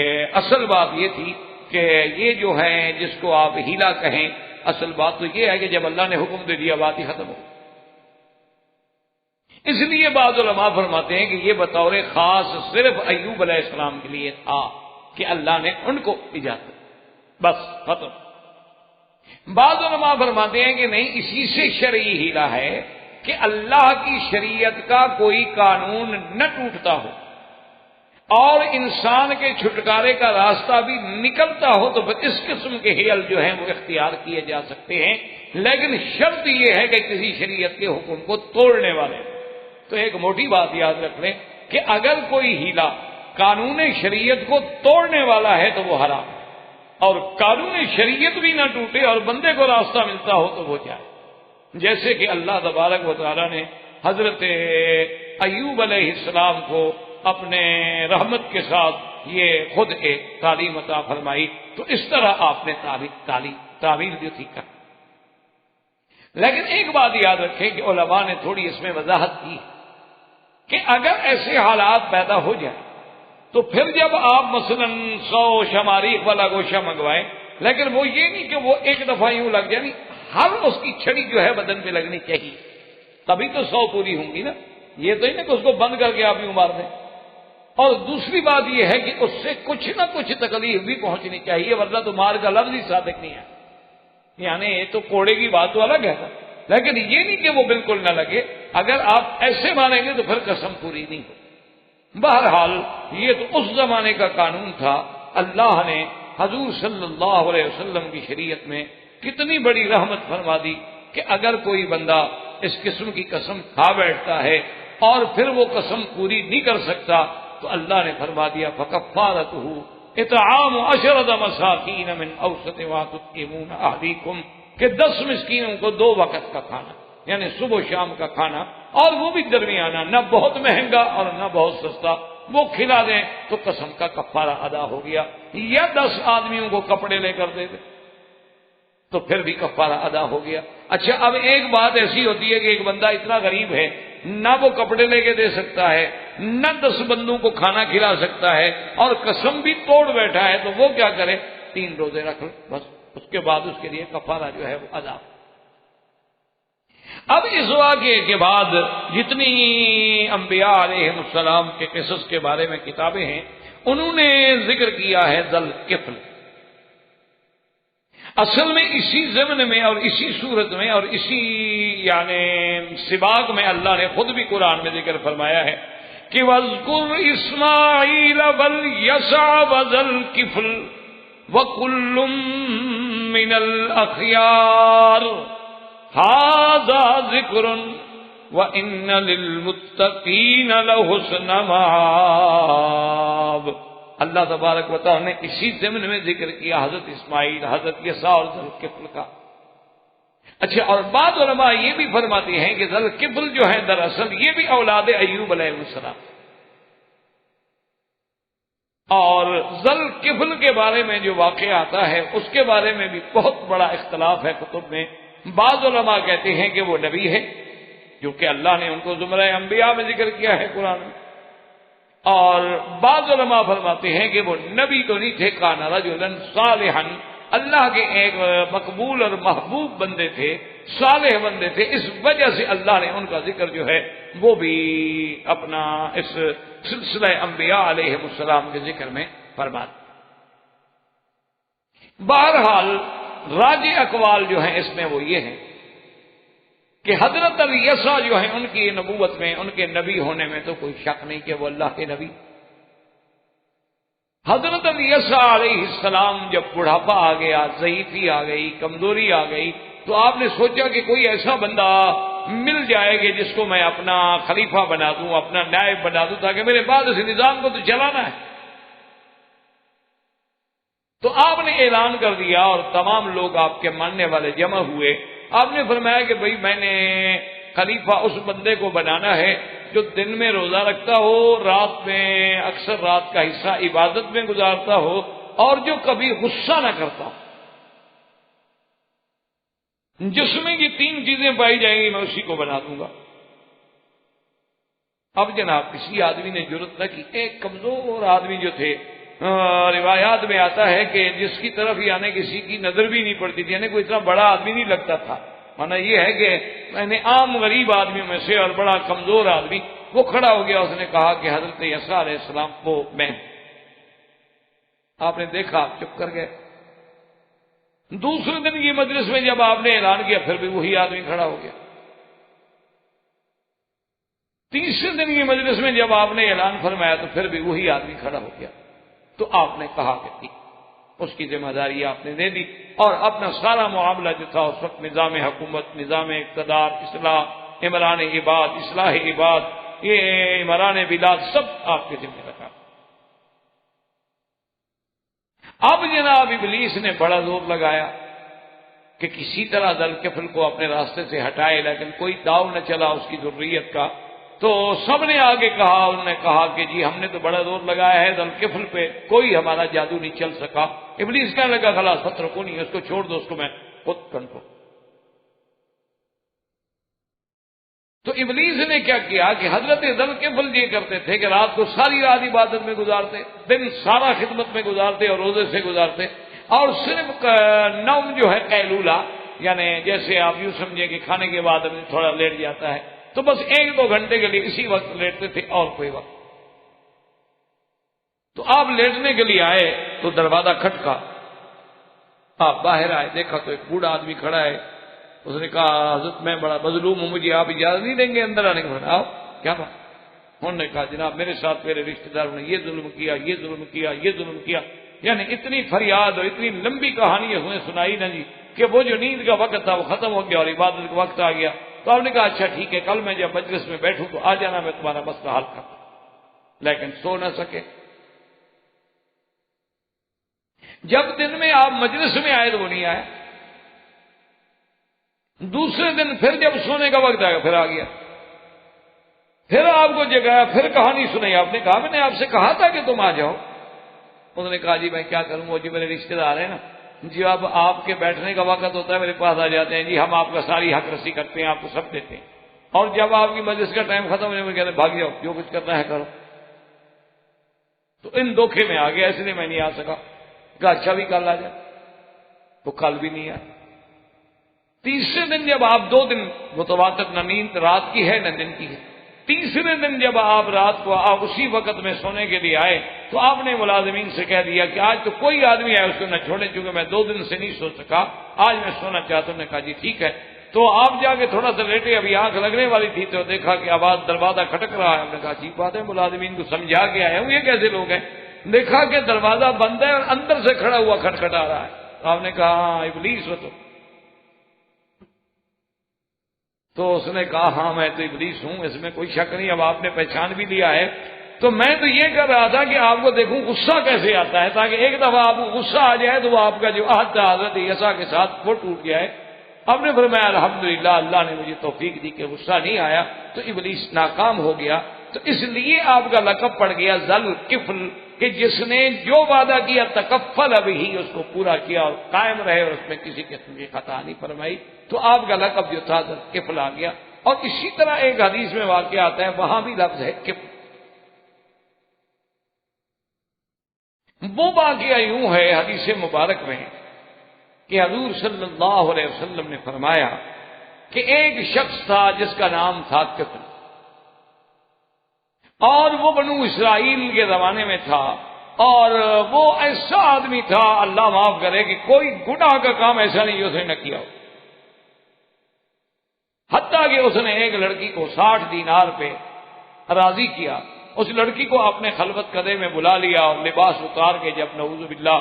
اصل بات یہ تھی کہ یہ جو ہے جس کو آپ ہیلا کہیں، اصل بات تو یہ ہے کہ جب اللہ نے حکم دے دیا بات ہی ختم ہو۔ اس لیے بعض علماء فرماتے ہیں کہ یہ بطور خاص صرف ایوب علیہ السلام کے لیے تھا کہ اللہ نے ان کو اجازت، بس ختم۔ بعض علماء فرماتے ہیں کہ نہیں، اسی سے شرعی ہیلا ہے کہ اللہ کی شریعت کا کوئی قانون نہ ٹوٹتا ہو اور انسان کے چھٹکارے کا راستہ بھی نکلتا ہو، تو پھر اس قسم کے ہیل جو ہیں وہ اختیار کیے جا سکتے ہیں، لیکن شرط یہ ہے کہ کسی شریعت کے حکم کو توڑنے والے۔ تو ایک موٹی بات یاد رکھ لیں کہ اگر کوئی ہیلا قانون شریعت کو توڑنے والا ہے تو وہ حرام ہے، اور قانون شریعت بھی نہ ٹوٹے اور بندے کو راستہ ملتا ہو تو وہ جائے۔ جیسے کہ اللہ تبارک و تعالیٰ نے حضرت ایوب علیہ السلام کو اپنے رحمت کے ساتھ یہ خود ایک تعلیم عطا فرمائی، تو اس طرح آپ نے تعبیر جو تھی کر۔ لیکن ایک بات یاد رکھیں کہ علماء نے تھوڑی اس میں وضاحت کی کہ اگر ایسے حالات پیدا ہو جائیں تو پھر جب آپ مثلا 100 شماریخ والا گوشہ منگوائیں، لیکن وہ یہ نہیں کہ وہ ایک دفعہ یوں لگ جائے، ہر اس کی چھڑی جو ہے بدن پہ لگنی چاہیے، تبھی تو 100 پوری ہوں گی نا۔ یہ تو ہی نا کہ اس کو بند کر کے آپ یوں مار دیں۔ اور دوسری بات یہ ہے کہ اس سے کچھ نہ کچھ تکلیف بھی پہنچنی چاہیے، ورنہ تو مار کا لفظ ہی صادق نہیں ہے۔ یعنی یہ تو کوڑے کی بات تو الگ ہے، لیکن یہ نہیں کہ وہ بالکل نہ لگے۔ اگر آپ ایسے مانیں گے تو پھر قسم پوری نہیں ہو۔ بہرحال یہ تو اس زمانے کا قانون تھا۔ اللہ نے حضور صلی اللہ علیہ وسلم کی شریعت میں کتنی بڑی رحمت فرما دی کہ اگر کوئی بندہ اس قسم کی قسم کھا بیٹھتا ہے اور پھر وہ قسم پوری نہیں کر سکتا تو اللہ نے فرما دیا فَكَفَّارَتُهُ اطعام 10 مساکین من اوسط ما تطعمون اہلیکم، کہ 10 مسکینوں کو 2 وقت کا کھانا، یعنی صبح و شام کا کھانا، اور وہ بھی درمیانہ، نہ بہت مہنگا اور نہ بہت سستا، وہ کھلا دیں تو قسم کا کفارہ ادا ہو گیا، یا 10 آدمیوں کو کپڑے لے کر دے دیں تو پھر بھی کفارہ ادا ہو گیا۔ اچھا اب ایک بات ایسی ہوتی ہے کہ ایک بندہ اتنا غریب ہے، نہ وہ کپڑے لے کے دے سکتا ہے، نہ 10 بندوں کو کھانا کھلا سکتا ہے، اور قسم بھی توڑ بیٹھا ہے، تو وہ کیا کرے؟ 3 روزے رکھ لے بس، اس کے بعد اس کے لیے کفارہ جو ہے وہ ادا۔ اب اس واقعے کے بعد جتنی انبیاء علیہ السلام کے قصص کے بارے میں کتابیں ہیں، انہوں نے ذکر کیا ہے ذل کفل۔ اصل میں اسی ضمن میں اور اسی صورت میں اور اسی یعنی سباق میں اللہ نے خود بھی قرآن میں ذکر فرمایا ہے کہ وَاذْكُرْ إِسْمَاعِيلَ وَالْيَسَعَ وَذَا الْكِفْلِ وَكُلٌّ مِّنَ الْأَخْيَارِ هَذَا ذِكْرٌ وَإِنَّ لِلْمُتَّقِينَ لَحُسْنَ مَآبٍ۔ اللہ تبارک و تعالی نے اسی ضمن میں ذکر کیا حضرت اسماعیل، حضرت یسع اور ذوالکفل کا۔ اچھا، اور بعض علماء یہ بھی فرماتے ہیں کہ ذوالکفل جو ہے دراصل یہ بھی اولاد ایوب علیہ السلام، اور ذوالکفل کے بارے میں جو واقعہ آتا ہے اس کے بارے میں بھی بہت بڑا اختلاف ہے کتب میں۔ بعض علماء کہتے ہیں کہ وہ نبی ہے، جو کہ اللہ نے ان کو زمرہ انبیاء میں ذکر کیا ہے قرآن میں، اور بعض علماء فرماتے ہیں کہ وہ نبی تو نہیں تھے، کان رجلا صالحا، اللہ کے ایک مقبول اور محبوب بندے تھے، صالح بندے تھے، اس وجہ سے اللہ نے ان کا ذکر جو ہے وہ بھی اپنا اس سلسلہ انبیاء علیہ السلام کے ذکر میں فرما۔ بہرحال راجح اقوال جو ہیں اس میں وہ یہ ہیں کہ حضرت یسع جو ہیں ان کی نبوت میں، ان کے نبی ہونے میں تو کوئی شک نہیں کہ وہ اللہ کے نبی۔ حضرت یسع علیہ السلام جب بڑھاپا آ گیا، ضعیفی آ گئی، کمزوری آ گئی، تو آپ نے سوچا کہ کوئی ایسا بندہ مل جائے گا جس کو میں اپنا خلیفہ بنا دوں، اپنا نائب بنا دوں، تاکہ میرے بعد اس نظام کو تو چلانا ہے۔ تو آپ نے اعلان کر دیا اور تمام لوگ آپ کے ماننے والے جمع ہوئے۔ آپ نے فرمایا کہ بھئی میں نے خلیفہ اس بندے کو بنانا ہے جو دن میں روزہ رکھتا ہو، رات میں اکثر رات کا حصہ عبادت میں گزارتا ہو، اور جو کبھی غصہ نہ کرتا ہو۔ جس میں یہ 3 چیزیں پائی جائیں گی میں اسی کو بنا دوں گا۔ اب جناب کسی آدمی نے جرأت نہ کی، ایک کمزور آدمی جو تھے، روایات میں آتا ہے کہ جس کی طرف یعنی کسی کی نظر بھی نہیں پڑتی تھی، یعنی کوئی اتنا بڑا آدمی نہیں لگتا تھا، مانا یہ ہے کہ میں نے عام غریب آدمیوں میں سے اور بڑا کمزور آدمی، وہ کھڑا ہو گیا، اس نے کہا کہ حضرت یسع علیہ السلام وہ میں۔ آپ نے دیکھا، آپ چپ کر گئے۔ دوسرے دن کی مجلس میں جب آپ نے اعلان کیا پھر بھی وہی آدمی کھڑا ہو گیا۔ تیسرے دن کی مجلس میں جب آپ نے اعلان فرمایا تو پھر بھی وہی آدمی کھڑا ہو گیا۔ تو آپ نے کہا کہ ٹھیک، اس کی ذمہ داری آپ نے دے دی، اور اپنا سارا معاملہ جو تھا اس وقت نظام حکومت، نظام اقتدار، اصلاح عمران عباد، اصلاح عباد، یہ عمران بلاد، سب آپ کے ذمہ رکھا۔ اب جناب ابلیس نے بڑا زور لگایا کہ کسی طرح ذوالکفل کو اپنے راستے سے ہٹائے، لیکن کوئی داؤ نہ چلا اس کی ذریت کا۔ تو سب نے آگے کہا، انہوں نے کہا کہ جی ہم نے تو بڑا زور لگایا ہے ذوالکفل پہ، کوئی ہمارا جادو نہیں چل سکا۔ ابلیس کہنے لگا خلاص پتھر کو نہیں، اس کو چھوڑ دو، اس کو میں خود کنٹرول۔ تو ابلیس نے کیا کیا کہ حضرت ذوالکفل یہ کرتے تھے کہ رات کو ساری رات عبادت میں گزارتے، دن سارا خدمت میں گزارتے اور روزے سے گزارتے، اور صرف نوم جو ہے قیلولہ، یعنی جیسے آپ یوں سمجھیں کہ کھانے کے بعد آدمی تھوڑا لیٹ جاتا ہے، تو بس 1-2 گھنٹے کے لیے اسی وقت لیٹتے تھے اور کوئی وقت۔ تو آپ لیٹنے کے لیے آئے تو دروازہ کھٹکا، آپ باہر آئے، دیکھا تو ایک بوڑھا آدمی کھڑا ہے۔ اس نے کہا حضرت میں بڑا مظلوم ہوں، مجھے آپ اجازت نہیں دیں گے اندر آنے کا؟ آؤ، کیا بات؟ انہوں نے کہا جناب میرے ساتھ میرے رشتہ داروں نے یہ ظلم کیا، یہ ظلم کیا، یہ ظلم کیا، یعنی اتنی فریاد اور اتنی لمبی کہانی اس نے سنائی نا جی کہ وہ جو نیند کا وقت تھا وہ ختم ہو گیا اور عبادت کا وقت آ گیا۔ تو آپ نے کہا اچھا ٹھیک ہے، کل میں جب مجلس میں بیٹھوں تو آ جانا، میں تمہارا مسئلہ حل کروں۔ لیکن سو نہ سکے۔ جب دن میں آپ مجلس میں آئے تو وہ نہیں آیا، دوسرے دن پھر جب سونے کا وقت آیا پھر آ گیا۔ پھر آپ کو جگایا، پھر کہانی سنائی. آپ نے کہا میں نے آپ سے کہا تھا کہ تم آ جاؤ. انہوں نے کہا جی میں کیا کروں، وہ جو میرے رشتے دار ہیں نا جی، اب آپ کے بیٹھنے کا وقت ہوتا ہے میرے پاس آ جاتے ہیں جی، ہم آپ کا ساری حق رسی کرتے ہیں، آپ کو سب دیتے ہیں، اور جب آپ کی مجلس کا ٹائم ختم ہونے میں کہتے ہیں بھاگ جاؤ، جو کچھ کرنا ہے کرو. تو ان دھوکے میں آ گیا، اس لیے میں نہیں آ سکا. کہا اچھا بھی کل آ جائے. وہ کل بھی نہیں آیا. تیسرے دن جب آپ 2 دن متواتر، نہ نیند رات کی ہے نہ دن کی ہے، تیسرے دن جب آپ رات کو آپ اسی وقت میں سونے کے لیے آئے تو آپ نے ملازمین سے کہہ دیا کہ آج تو کوئی آدمی ہے اس کو نہ چھوڑے، چونکہ میں 2 دن سے نہیں سو سکا، آج میں سونا چاہتا ہوں. نے کہا جی ٹھیک ہے. تو آپ جا کے تھوڑا سا لیٹے، ابھی آنکھ لگنے والی تھی تو دیکھا کہ آواز دروازہ کھٹک رہا ہے. ہم نے کہا اچھی بات ہے، ملازمین کو سمجھا کے آیا ہوں یہ کیسے لوگ ہیں. دیکھا کہ دروازہ بند ہے اور اندر سے کھڑا ہوا کھٹکھٹا رہا ہے. آپ نے کہا ہاں ابلیس ہو. تو اس نے کہا ہاں میں تو ابلیس ہوں، اس میں کوئی شک نہیں. اب آپ نے پہچان بھی لیا ہے تو میں تو یہ کر رہا تھا کہ آپ کو دیکھوں غصہ کیسے آتا ہے، تاکہ ایک دفعہ آپ کو غصہ آ جائے تو وہ آپ کا جو عہد تھا حضرت عیسیٰ کے ساتھ وہ ٹوٹ گیا ہے. آپ نے فرمایا الحمدللہ اللہ نے مجھے توفیق دی کہ غصہ نہیں آیا، تو ابلیس ناکام ہو گیا. تو اس لیے آپ کا لقب پڑ گیا ذل کفل، کہ جس نے جو وعدہ کیا تکفل ابھی اس کو پورا کیا اور قائم رہے اور اس میں کسی قسم کی خطا نہیں فرمائی. تو آپ کا لقب جو تھا ذل کفل آ گیا. اور اسی طرح ایک حدیث میں واقعہ آتا ہے، وہاں بھی لفظ ہے کفل. وہ واقعہ یوں ہے حدیث مبارک میں کہ حضور صلی اللہ علیہ وسلم نے فرمایا کہ ایک شخص تھا جس کا نام تھا کفل، اور وہ بنو اسرائیل کے زمانے میں تھا، اور وہ ایسا آدمی تھا اللہ معاف کرے کہ کوئی گناہ کا کام ایسا نہیں اس نے نہ کیا ہو. حتیٰ کہ اس نے ایک لڑکی کو 60 دینار پہ راضی کیا. اس لڑکی کو اپنے خلوت قدے میں بلا لیا اور لباس اتار کے جب نعوذ باللہ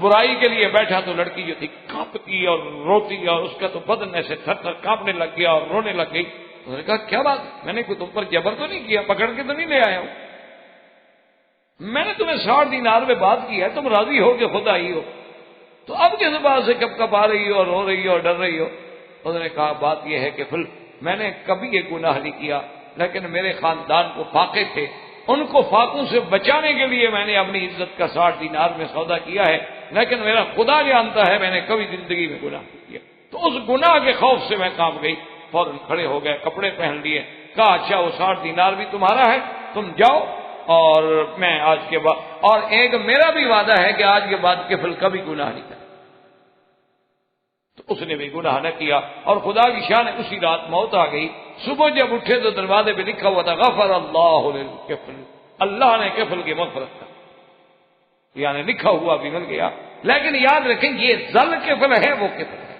برائی کے لیے بیٹھا تو لڑکی جو تھی کانپتی اور روتی، اور اس کا تو بدن ایسے تھر تھر کانپنے لگ گیا اور رونے لگ گئی. اس نے کہا کیا بات، میں نے کوئی تم پر جبر تو نہیں کیا، پکڑ کے تو نہیں لے آیا ہوں، میں نے تمہیں 60 دینار میں بات کی ہے، تم راضی ہو کہ خود آئی ہو، تو اب کس بات سے کب کب آ رہی ہو اور رو رہی ہو اور ڈر رہی ہو. اس نے کہا بات یہ ہے کہ فل میں نے کبھی یہ گناہ نہیں کیا، لیکن میرے خاندان کو فاقے تھے، ان کو فاقوں سے بچانے کے لیے میں نے اپنی عزت کا 60 دینار میں سودا کیا ہے، لیکن میرا خدا جانتا ہے میں نے کبھی زندگی میں گناہ نہیں کیا. تو اس گناہ کے خوف سے میں کانپ گئی. فوراً کھڑے ہو گئے، کپڑے پہن لیے، کہا اچھا وہ 60 دینار بھی تمہارا ہے، تم جاؤ، اور میں آج کے بعد، اور ایک میرا بھی وعدہ ہے کہ آج کے بعد کفل کبھی گناہ نہیں کرے. تو اس نے بھی گناہ نہ کیا، اور خدا کی شان ہے اسی رات موت آ گئی. صبح جب اٹھے تو دروازے پہ لکھا ہوا تھا غفر اللہ للکفل، اللہ نے کفل کی مغفرت کر، یعنی لکھا ہوا بھی مل گیا. لیکن یاد رکھیں یہ ذل کفل ہے، وہ کفل ہے،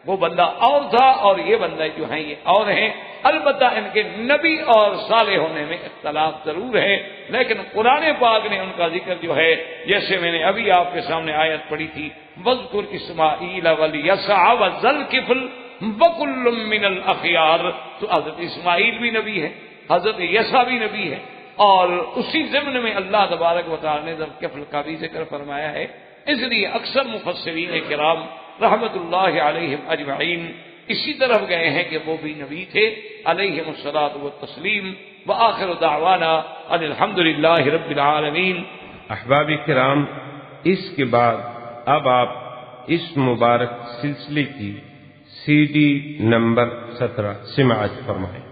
وہ بندہ اور تھا اور یہ بندہ جو ہیں یہ اور ہیں. البتہ ان کے نبی اور صالح ہونے میں اختلاف ضرور ہے، لیکن قرآن پاک نے ان کا ذکر جو ہے، جیسے میں نے ابھی آپ کے سامنے آیت پڑھی تھی وَاذْكُرْ إِسْمَاعِيلَ وَالْيَسَعَ وَذَا الْكِفْلِ وَكُلٌّ مِّنَ الْأَخْيَارِ. تو حضرت اسماعیل بھی نبی ہے، حضرت یسع بھی نبی ہے، اور اسی ضمن میں اللہ تبارک و تعالی نے ذا الکفل کا بھی ذکر فرمایا ہے. اس لیے اکثر مفسرین کرام رحمت اللہ علیہم اجمعین اسی طرف گئے ہیں کہ وہ بھی نبی تھے علیہم الصلاۃ والتسلیم. وآخر دعوانا ان الحمد للہ رب العالمین. احباب کرام، اس کے بعد اب آپ اس مبارک سلسلے کی CD نمبر 17 سماعت فرمائیں.